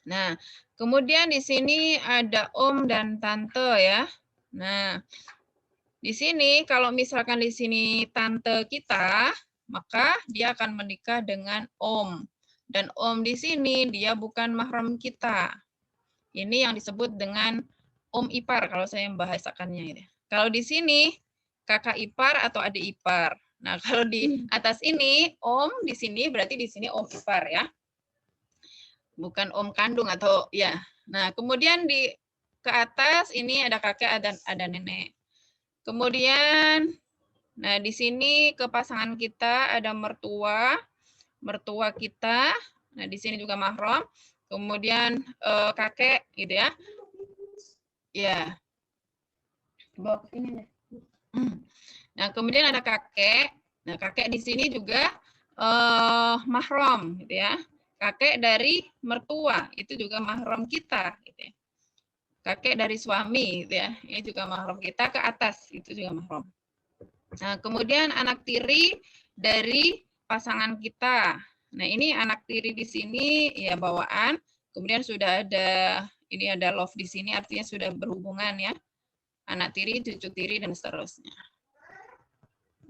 Nah, kemudian di sini ada om dan tante ya. Nah, di sini kalau misalkan di sini tante kita, maka dia akan menikah dengan om. Dan om di sini dia bukan mahram kita. Ini yang disebut dengan om ipar kalau saya membahasakannya. Kalau di sini kakak ipar atau adik ipar. Nah, kalau di atas ini om, di sini berarti di sini om ipar ya. Bukan om kandung atau ya. Nah, kemudian di ke atas ini ada kakek ada nenek. Kemudian nah di sini ke pasangan kita ada mertua kita. Nah, di sini juga mahram. Kemudian kakek gitu ya. Ya. Bawa ke sini deh. Nah, kemudian ada kakek. Nah, kakek di sini juga mahram gitu ya. Kakek dari mertua itu juga mahram kita gitu ya. Kakek dari suami gitu ya. Ini juga mahram kita, ke atas itu juga mahram. Nah, kemudian anak tiri dari pasangan kita. Nah, ini anak tiri di sini ya bawaan. Kemudian sudah ada ini ada love di sini, artinya sudah berhubungan ya. Anak tiri, cucu tiri dan seterusnya.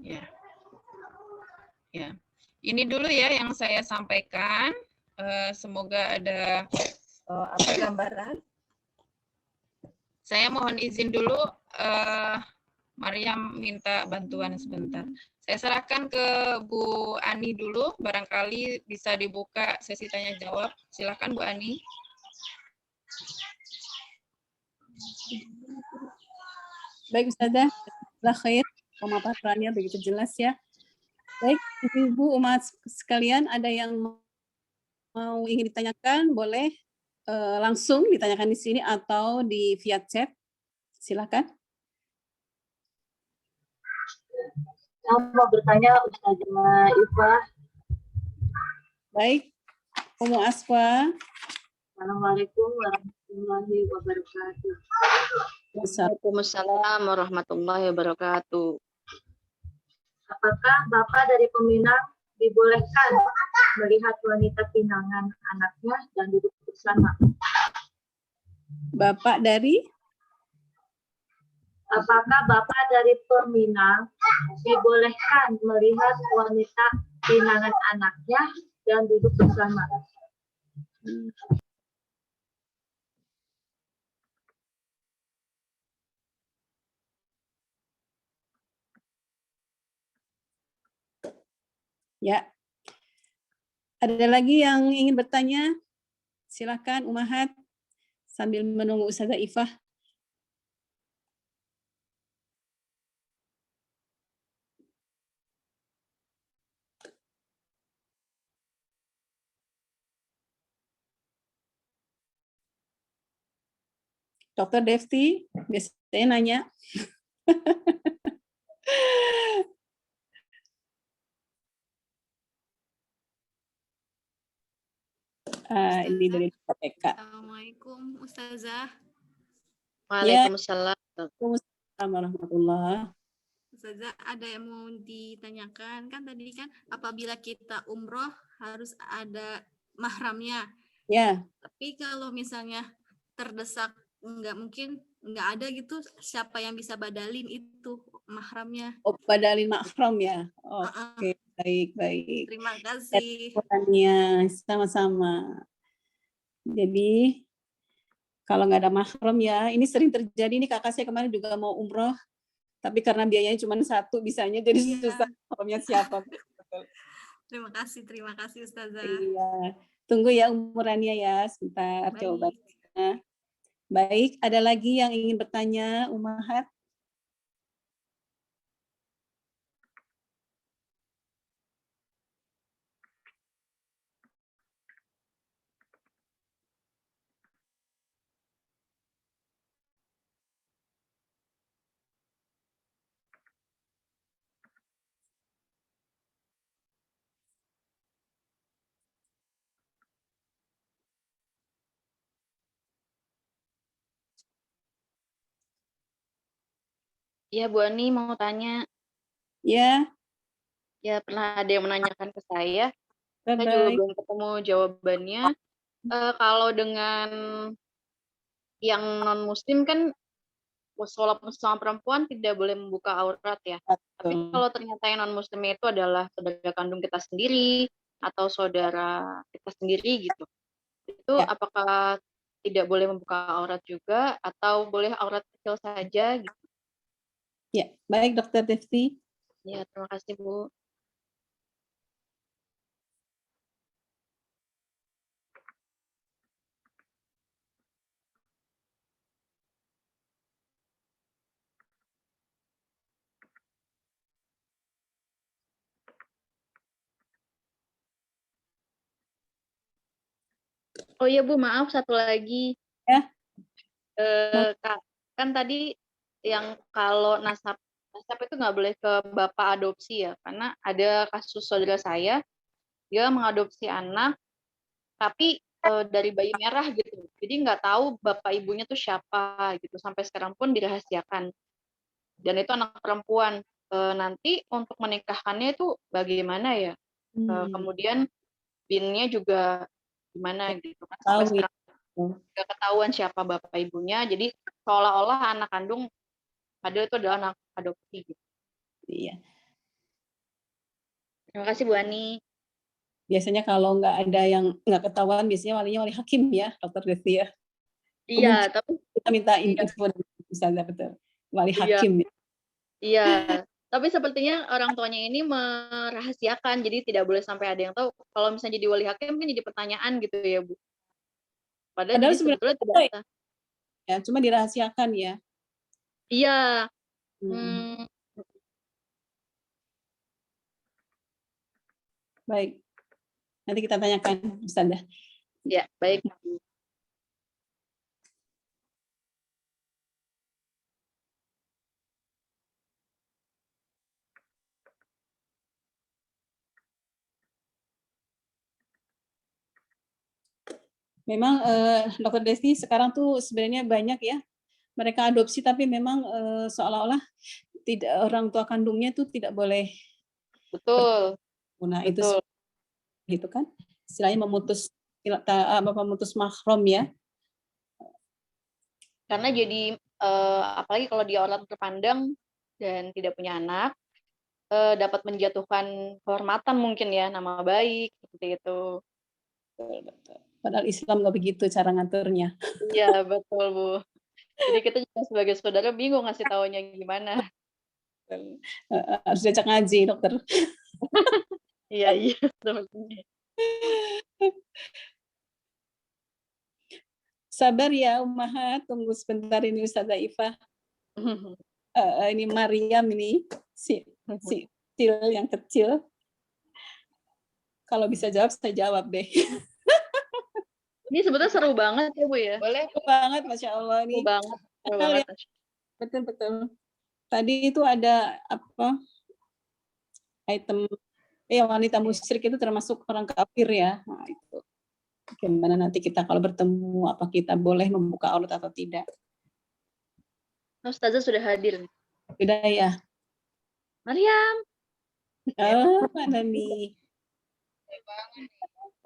Ya. Ya. Ini dulu ya yang saya sampaikan. Semoga ada gambaran. Saya mohon izin dulu Mariam minta bantuan sebentar. Saya serahkan ke Bu Ani dulu, barangkali bisa dibuka sesi tanya jawab. Silakan Bu Ani. Baik Ustazah, jazakallah khair. Pemaparannya begitu jelas ya. Baik, Ibu umat sekalian, ada yang mau ingin ditanyakan, boleh langsung ditanyakan di sini atau di via chat. Silakan. Saya mau bertanya Ustazah Ifah. Baik, Umu Asfa. Assalamualaikum warahmatullahi wabarakatuh. Waalaikumsalam warahmatullahi wabarakatuh. Apakah Bapak dari peminang dibolehkan melihat wanita pinangan anaknya dan duduk bersama? Bapak dari? Apakah Bapak dari peminang dibolehkan melihat wanita pinangan anaknya dan duduk bersama? Ya. Ada lagi yang ingin bertanya? Silakan Umahat sambil menunggu Ustazah Ifah. Dokter Devti biasanya nanya. Ini dari KPK. Assalamualaikum Ustazah. Waalaikumsalam. Waalaikumsalam warahmatullahi. Ustazah, ada yang mau ditanyakan, kan tadi kan apabila kita umroh harus ada mahramnya. Ya. Tapi kalau misalnya terdesak nggak ada gitu, siapa yang bisa badalin itu mahramnya? Oh, badalin mahram ya. Oke, baik. Terima kasih. Sama-sama. Jadi kalau nggak ada mahram ya, ini sering terjadi nih, kakak saya kemarin juga mau umroh, tapi karena biayanya cuma satu bisanya, jadi susah mahramnya siapa. Terima kasih Ustazah. Iya, tunggu ya umurannya ya, sebentar jawabannya. Baik, ada lagi yang ingin bertanya, Umahat? Ya, Bu Ani mau tanya. Ya. Ya, pernah ada yang menanyakan ke saya. Saya juga belum ketemu jawabannya. Kalau dengan yang non-muslim kan, walaupun sama perempuan tidak boleh membuka aurat ya. Tapi kalau ternyata yang non-muslimnya itu adalah saudara kandung kita sendiri atau saudara kita sendiri gitu, itu apakah tidak boleh membuka aurat juga atau boleh aurat kecil saja gitu? Ya, baik Dokter Devti. Ya, terima kasih Bu. Oh iya Bu, maaf satu lagi. Ya. Kan tadi yang kalau nasab itu nggak boleh ke bapak adopsi ya, karena ada kasus saudara saya, dia mengadopsi anak, tapi dari bayi merah gitu, jadi nggak tahu bapak ibunya tuh siapa gitu, sampai sekarang pun dirahasiakan. Dan itu anak perempuan. Nanti untuk menikahkannya itu bagaimana ya? Kemudian BIN-nya juga gimana gitu kan, sampai sekarang nggak ketahuan siapa bapak ibunya, jadi seolah-olah anak kandung padahal itu adalah anak adopsi gitu. Iya. Terima kasih Bu Ani. Biasanya kalau nggak ada yang nggak ketahuan, biasanya walinya wali hakim ya, Dokter Devti ya. Iya, tapi kita minta info dari Ustazah, betul. Wali hakim ya. Iya, tapi sepertinya orang tuanya ini merahasiakan, jadi tidak boleh sampai ada yang tahu. Kalau misalnya jadi wali hakim kan jadi pertanyaan gitu ya, Bu. Padahal Padahal jadi sebetulnya tidak sebenarnya sah. ya, cuma dirahasiakan ya. Iya. Hmm, Hmm, baik. Nanti kita tanyakan, Ustazah. ya, baik. Memang Dr. Desti sekarang tuh sebenarnya banyak ya mereka adopsi, tapi memang seolah-olah tidak, orang tua kandungnya tuh tidak boleh Betul, berguna. betul. Itu kan istilahnya memutus mahram ya. Karena jadi apalagi kalau dia orang terpandang dan tidak punya anak, dapat menjatuhkan kehormatan mungkin ya, nama baik seperti itu. Padahal Islam nggak begitu cara ngaturnya. Iya, betul, Bu. Jadi kita juga sebagai saudara bingung ngasih taunya gimana. Harus diajak ngaji, dokter. Iya, iya, sepertinya. Sabar ya Ummahat, tunggu sebentar ini Ustazah Ifah. Ini Mariam ini si kecil yang kecil. Kalau bisa jawab saya jawab deh. Ini sebetulnya seru banget ya, Bu ya. Boleh. Seru banget, Masya Allah Seru ini. banget, seru Akal banget. ya. Betul. Tadi itu ada apa? Item wanita musyrik itu termasuk orang kafir ya. Nah, itu. Gimana nanti kita kalau bertemu, apa kita boleh membuka aurat atau tidak? Ustazah sudah hadir. Sudah ya. Mariam. Oh, mana nih?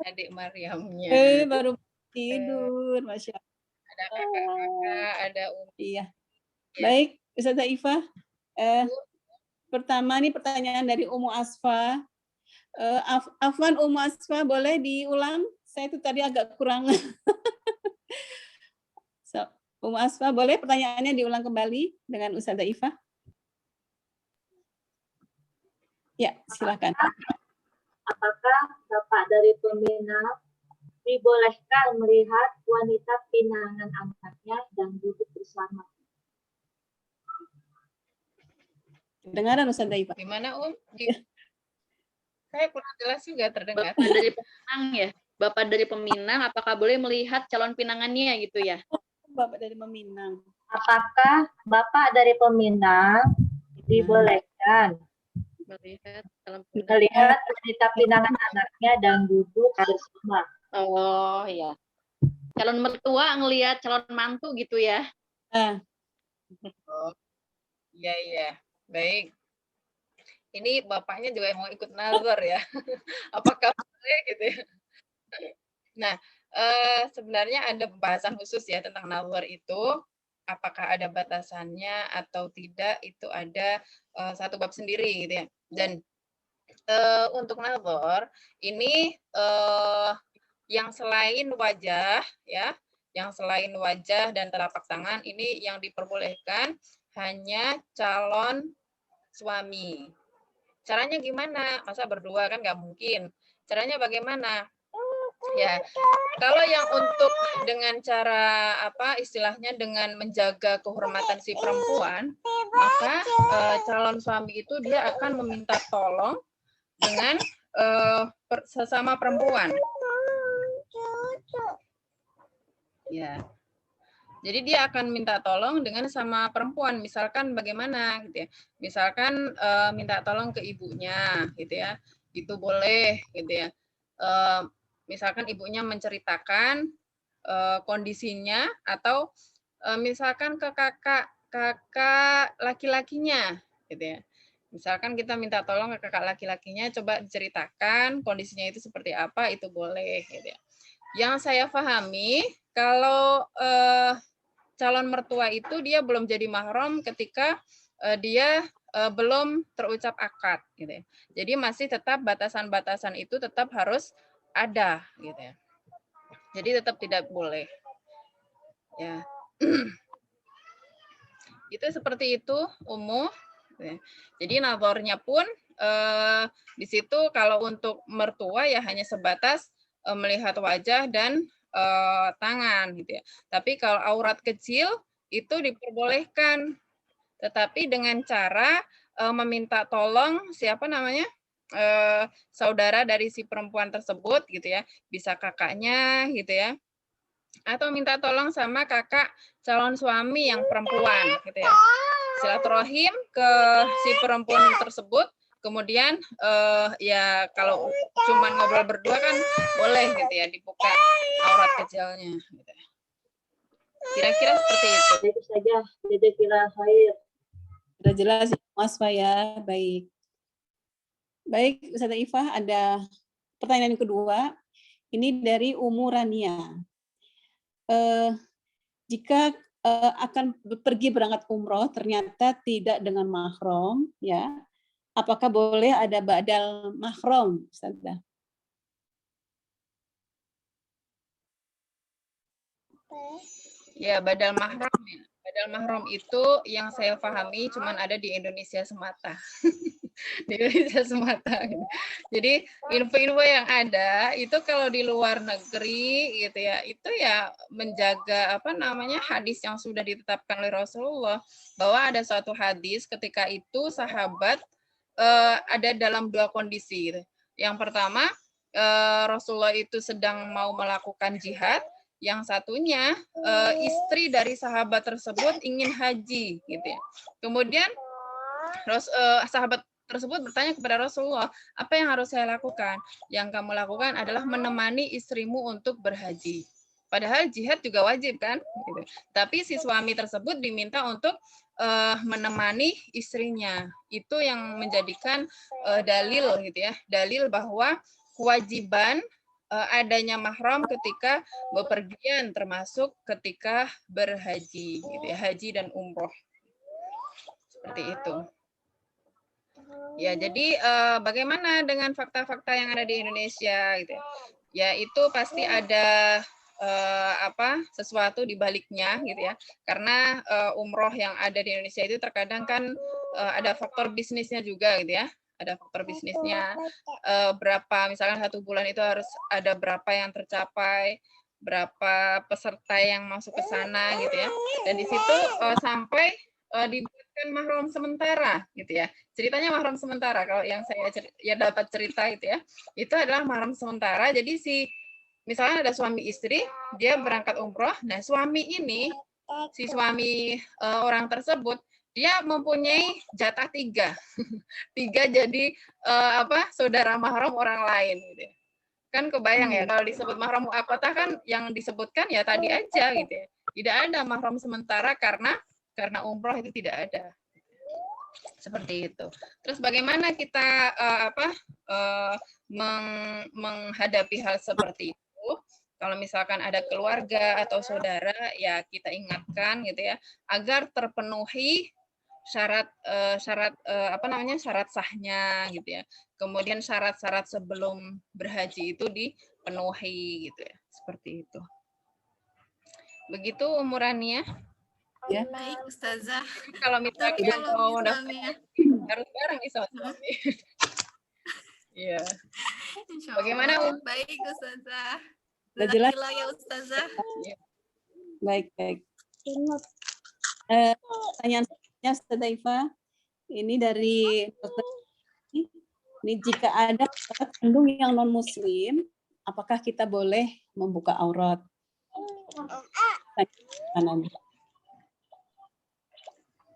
Adik Mariamnya. Baru tidur, Masya Allah. Ada kakak-kakak, ada Iya. Ya. Baik, Ustazah Ifah. Pertama nih pertanyaan dari Umu Asfa. Afwan Umu Asfa, boleh diulang? Saya itu tadi agak kurang. So, Umu Asfa, boleh pertanyaannya diulang kembali dengan Ustazah Ifah? Ya, silakan. Apakah Bapak dari peminat dibolehkan melihat wanita pinangan anaknya dan duduk bersama? Dengaran Ustazah Ifah. Gimana saya kurang jelas juga terdengar. Bapak dari peminang ya. Bapak dari peminang, apakah boleh melihat calon pinangannya gitu ya? Bapak dari Meminang. Apakah Bapak dari peminang dibolehkan Melihat calon pinangan. melihat wanita pinangan anaknya dan duduk bersama? Oh iya. Calon mertua ngelihat calon mantu gitu ya. Oh, iya. Baik. Ini bapaknya juga mau ikut nazar ya. Apakah boleh gitu ya? Nah, sebenarnya ada pembahasan khusus ya tentang nazar itu. Apakah ada batasannya atau tidak, itu ada satu bab sendiri gitu ya. Dan untuk nazar ini yang selain wajah ya, yang selain wajah dan telapak tangan ini yang diperbolehkan hanya calon suami. Caranya gimana? Masa berdua kan nggak mungkin. Caranya bagaimana? Ya, kalau yang untuk dengan cara apa istilahnya dengan menjaga kehormatan si perempuan, maka calon suami itu dia akan meminta tolong dengan sesama perempuan. Ya. Jadi dia akan minta tolong dengan sama perempuan. Misalkan bagaimana gitu ya. Misalkan minta tolong ke ibunya gitu ya. Itu boleh gitu ya. Misalkan ibunya menceritakan kondisinya atau misalkan ke kakak laki-lakinya gitu ya. Misalkan kita minta tolong ke kakak laki-lakinya, coba diceritakan kondisinya itu seperti apa, itu boleh gitu ya. Yang saya pahami kalau calon mertua itu dia belum jadi mahram ketika dia belum terucap akad gitu ya. Jadi masih tetap batasan-batasan itu tetap harus ada gitu ya. Jadi tetap tidak boleh. Ya. Itu seperti itu, Umu. Jadi nazarnya pun di situ kalau untuk mertua ya hanya sebatas melihat wajah dan tangan gitu ya. Tapi kalau aurat kecil itu diperbolehkan, tetapi dengan cara meminta tolong siapa namanya saudara dari si perempuan tersebut gitu ya, bisa kakaknya gitu ya, atau minta tolong sama kakak calon suami yang perempuan gitu ya. Silaturahim ke si perempuan tersebut, kemudian ya kalau cuma ngobrol berdua kan boleh gitu ya dibuka aurat kecilnya gitu. Kira-kira seperti itu. Itu saja. Jazakallahu khair. Sudah jelas Mas Faya, baik. Baik, Ustazah Ifah, ada pertanyaan yang kedua. Ini dari Umu Rania. Jika akan pergi berangkat umroh ternyata tidak dengan mahram, ya, apakah boleh ada badal mahram, Ustazah? Ya, badal mahram ya. Badal mahram itu yang saya pahami cuman ada di Indonesia semata. Di Indonesia semata. Jadi info-info yang ada itu kalau di luar negeri gitu ya, itu ya menjaga apa namanya hadis yang sudah ditetapkan oleh Rasulullah, bahwa ada suatu hadis ketika itu sahabat ada dalam dua kondisi gitu. Yang pertama Rasulullah itu sedang mau melakukan jihad, yang satunya istri dari sahabat tersebut ingin haji gitu ya. Kemudian sahabat tersebut bertanya kepada Rasulullah, apa yang harus saya lakukan? Yang kamu lakukan adalah menemani istrimu untuk berhaji. Padahal jihad juga wajib kan? Gitu. Tapi si suami tersebut diminta untuk menemani istrinya. Itu yang menjadikan dalil gitu ya, dalil bahwa kewajiban adanya mahram ketika bepergian, termasuk ketika berhaji, gitu ya, haji dan umroh. Seperti itu. Ya, jadi bagaimana dengan fakta-fakta yang ada di Indonesia gitu ya? Ya, itu pasti ada sesuatu di baliknya gitu ya. Karena umroh yang ada di Indonesia itu terkadang kan ada faktor bisnisnya juga gitu ya. Ada faktor bisnisnya, berapa misalkan 1 bulan itu harus ada berapa yang tercapai, berapa peserta yang masuk ke sana gitu ya. Dan di situ sampai dibuatkan mahram sementara gitu ya. Ceritanya mahram sementara, kalau yang saya dapat cerita itu ya, itu adalah mahram sementara. Jadi misalnya ada suami istri, dia berangkat umroh, nah suami ini, si suami orang tersebut, dia mempunyai jatah 3. 3 jadi saudara mahram orang lain gitu ya. Kan kebayang ya kalau disebut mahram muaqqatah kan yang disebutkan ya tadi aja gitu ya. Tidak ada mahram sementara karena umroh itu tidak ada. Seperti itu. Terus bagaimana kita menghadapi hal seperti itu? Kalau misalkan ada keluarga atau saudara, ya kita ingatkan gitu ya, agar terpenuhi syarat sahnya gitu ya. Kemudian syarat-syarat sebelum berhaji itu dipenuhi gitu ya. Seperti itu. Begitu umurannya. Ya. Baik, Ustazah. Kalau misalkan mau daftar harus bareng nih sama suami. Iya. Bagaimana? Baik, Ustazah. Sudah jelas ya, Ustazah. Baik. Pertanyaan selanjutnya, Ustazah Ifah. Ini dari ini, jika ada saudara kandung yang non muslim, apakah kita boleh membuka aurat?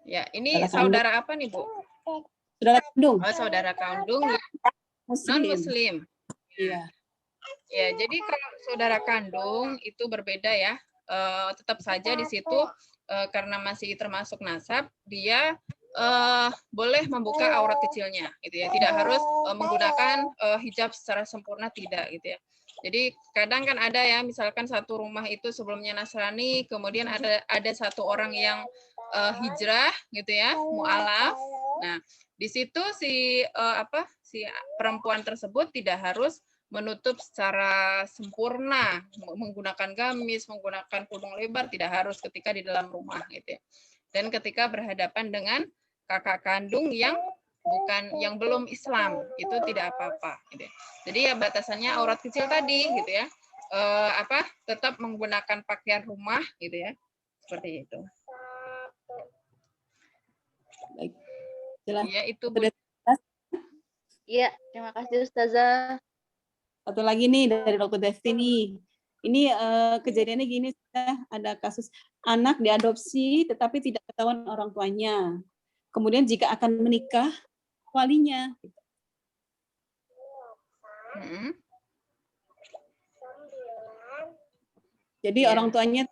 Ya, ini saudara apa nih, Bu? Saudara kandung. Oh, saudara kandung non muslim. Iya. Ya, jadi kalau saudara kandung itu berbeda ya. Tetap saja di situ karena masih termasuk nasab, dia boleh membuka aurat kecilnya, gitu ya. Tidak harus menggunakan hijab secara sempurna, tidak, gitu ya. Jadi kadang kan ada ya, misalkan satu rumah itu sebelumnya Nasrani, kemudian ada satu orang yang hijrah, gitu ya, mu'alaf. Nah, di situ si perempuan tersebut tidak harus menutup secara sempurna, menggunakan gamis, menggunakan kerudung lebar, tidak harus ketika di dalam rumah gitu ya. Dan ketika berhadapan dengan kakak kandung yang belum Islam, itu tidak apa-apa gitu. Jadi ya batasannya aurat kecil tadi gitu ya. Tetap menggunakan pakaian rumah gitu ya. Seperti itu. Baik. Jelas. Ya, itu Bu. Iya, terima kasih Ustazah. Satu lagi nih dari Dr. Desti nih. Ini kejadiannya gini, ada kasus anak diadopsi tetapi tidak ketahuan orang tuanya. Kemudian jika akan menikah, walinya. Jadi orang tuanya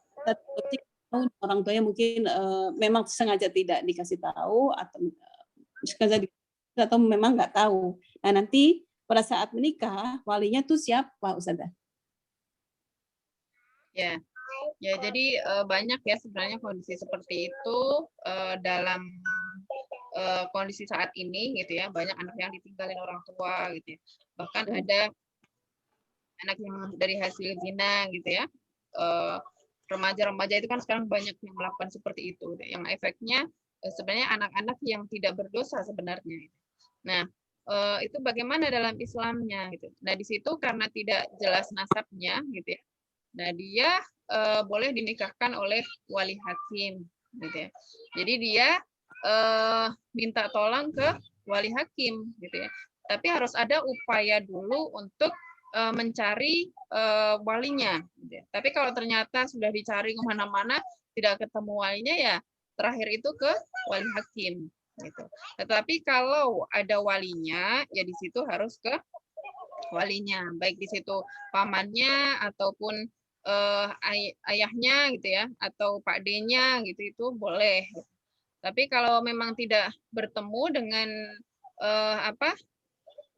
orang tuanya mungkin memang sengaja tidak dikasih tahu atau memang nggak tahu. Nah nanti pada saat menikah walinya tuh siapa, Ustazah? Ya, jadi banyak ya sebenarnya kondisi seperti itu dalam kondisi saat ini gitu ya, banyak anak yang ditinggalin orang tua gitu ya. Bahkan ada anak yang dari hasil zina gitu ya. Remaja-remaja itu kan sekarang banyak yang melakukan seperti itu, yang efeknya sebenarnya anak-anak yang tidak berdosa sebenarnya. Nah, itu bagaimana dalam Islamnya gitu. Nah, di situ karena tidak jelas nasabnya gitu ya. Nah, dia boleh dinikahkan oleh wali hakim gitu ya. Jadi dia minta tolong ke wali hakim gitu ya. Tapi harus ada upaya dulu untuk mencari walinya. Gitu ya. Tapi kalau ternyata sudah dicari kemana-mana tidak ketemu walinya, ya terakhir itu ke wali hakim. Gitu. Tetapi kalau ada walinya, ya di situ harus ke walinya, baik di situ pamannya ataupun ayahnya gitu ya, atau Pak D-nya gitu, itu boleh. Tapi kalau memang tidak bertemu dengan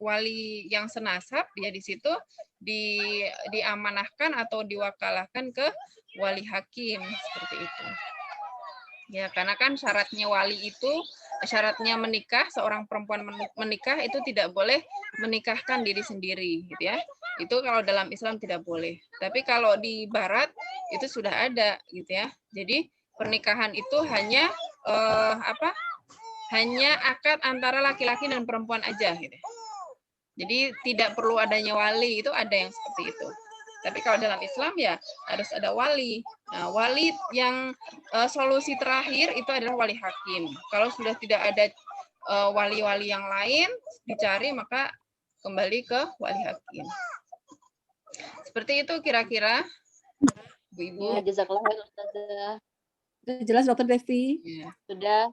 wali yang senasab, dia di situ diamanahkan atau diwakalahkan ke wali hakim seperti itu. Ya, karena kan syaratnya wali itu, syaratnya menikah, seorang perempuan menikah itu tidak boleh menikahkan diri sendiri, gitu ya. Itu kalau dalam Islam tidak boleh. Tapi kalau di Barat itu sudah ada, gitu ya. Jadi pernikahan itu hanya hanya akad antara laki-laki dan perempuan aja, gitu. Jadi tidak perlu adanya wali, itu ada yang seperti itu. Tapi kalau dalam Islam ya harus ada wali. Nah, wali yang solusi terakhir itu adalah wali hakim. Kalau sudah tidak ada wali-wali yang lain dicari, maka kembali ke wali hakim. Seperti itu kira-kira, Bu-ibu. Ya, jazakallah khair Ustazah. Sudah jelas Dr. Devi? Ya. Sudah.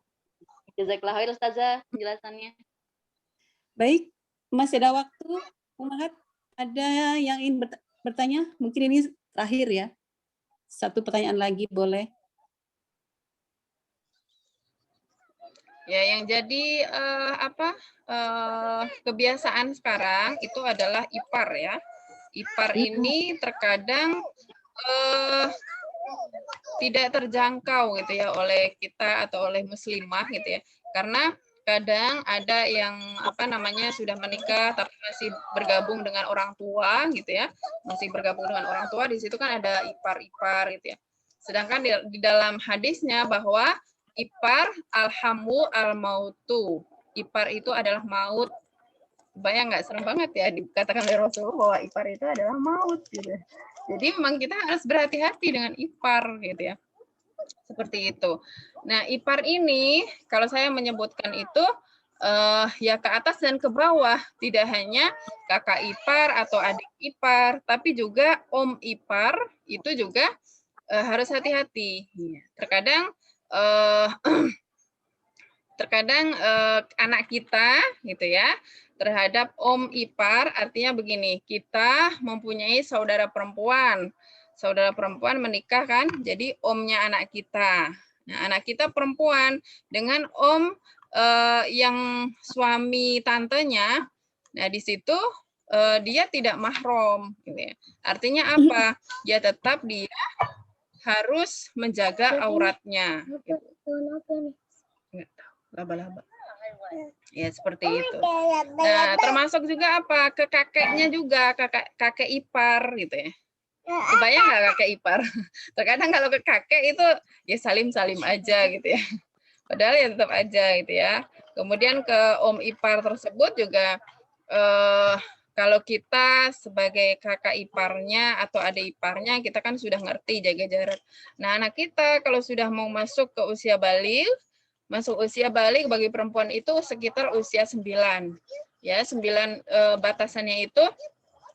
Jazakallah khair Ustazah penjelasannya. Baik, masih ada waktu. Umahat, ada yang ingin bertanya? Mungkin ini terakhir ya. Satu pertanyaan lagi boleh. Ya, yang jadi kebiasaan sekarang itu adalah ipar ya. Ipar ini terkadang tidak terjangkau gitu ya oleh kita atau oleh muslimah gitu ya. Karena kadang ada yang sudah menikah tapi masih bergabung dengan orang tua gitu ya. Masih bergabung dengan orang tua, di situ kan ada ipar-ipar gitu ya. Sedangkan di dalam hadisnya bahwa ipar alhamu al-mautu. Ipar itu adalah maut. Bayang nggak, serem banget ya dikatakan oleh Rasulullah bahwa ipar itu adalah maut gitu. Jadi memang kita harus berhati-hati dengan ipar gitu ya. Seperti itu. Nah, ipar ini kalau saya menyebutkan itu ya ke atas dan ke bawah, tidak hanya kakak ipar atau adik ipar, tapi juga om ipar itu juga harus hati-hati. Terkadang anak kita gitu ya terhadap om ipar, artinya begini, kita mempunyai saudara perempuan menikah kan, jadi omnya anak kita. Nah, anak kita perempuan dengan om yang suami tantenya, nah di situ dia tidak mahram. Gitu ya. Artinya apa? Ya tetap dia harus menjaga auratnya. Gitu. Laba-laba. Ya seperti itu. Nah, termasuk juga apa? Ke kakeknya juga, kakek ipar gitu ya. Kebayang nggak kakek ipar? Terkadang kalau ke kakek itu ya salim-salim aja gitu ya. Padahal ya tetap aja gitu ya. Kemudian ke om ipar tersebut juga kalau kita sebagai kakak iparnya atau adik iparnya, kita kan sudah ngerti jaga jarak. Nah, anak kita kalau sudah mau masuk ke usia balik, bagi perempuan itu sekitar usia 9. Ya, 9 batasannya itu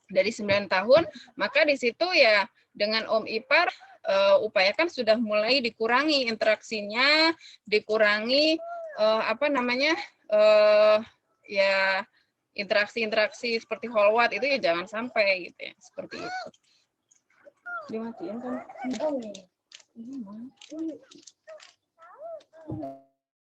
dari 9 tahun, maka di situ ya dengan om ipar upayakan sudah mulai dikurangi interaksinya, dikurangi ya interaksi-interaksi seperti holwat itu ya jangan sampai gitu ya, seperti itu. Dimatiin kan?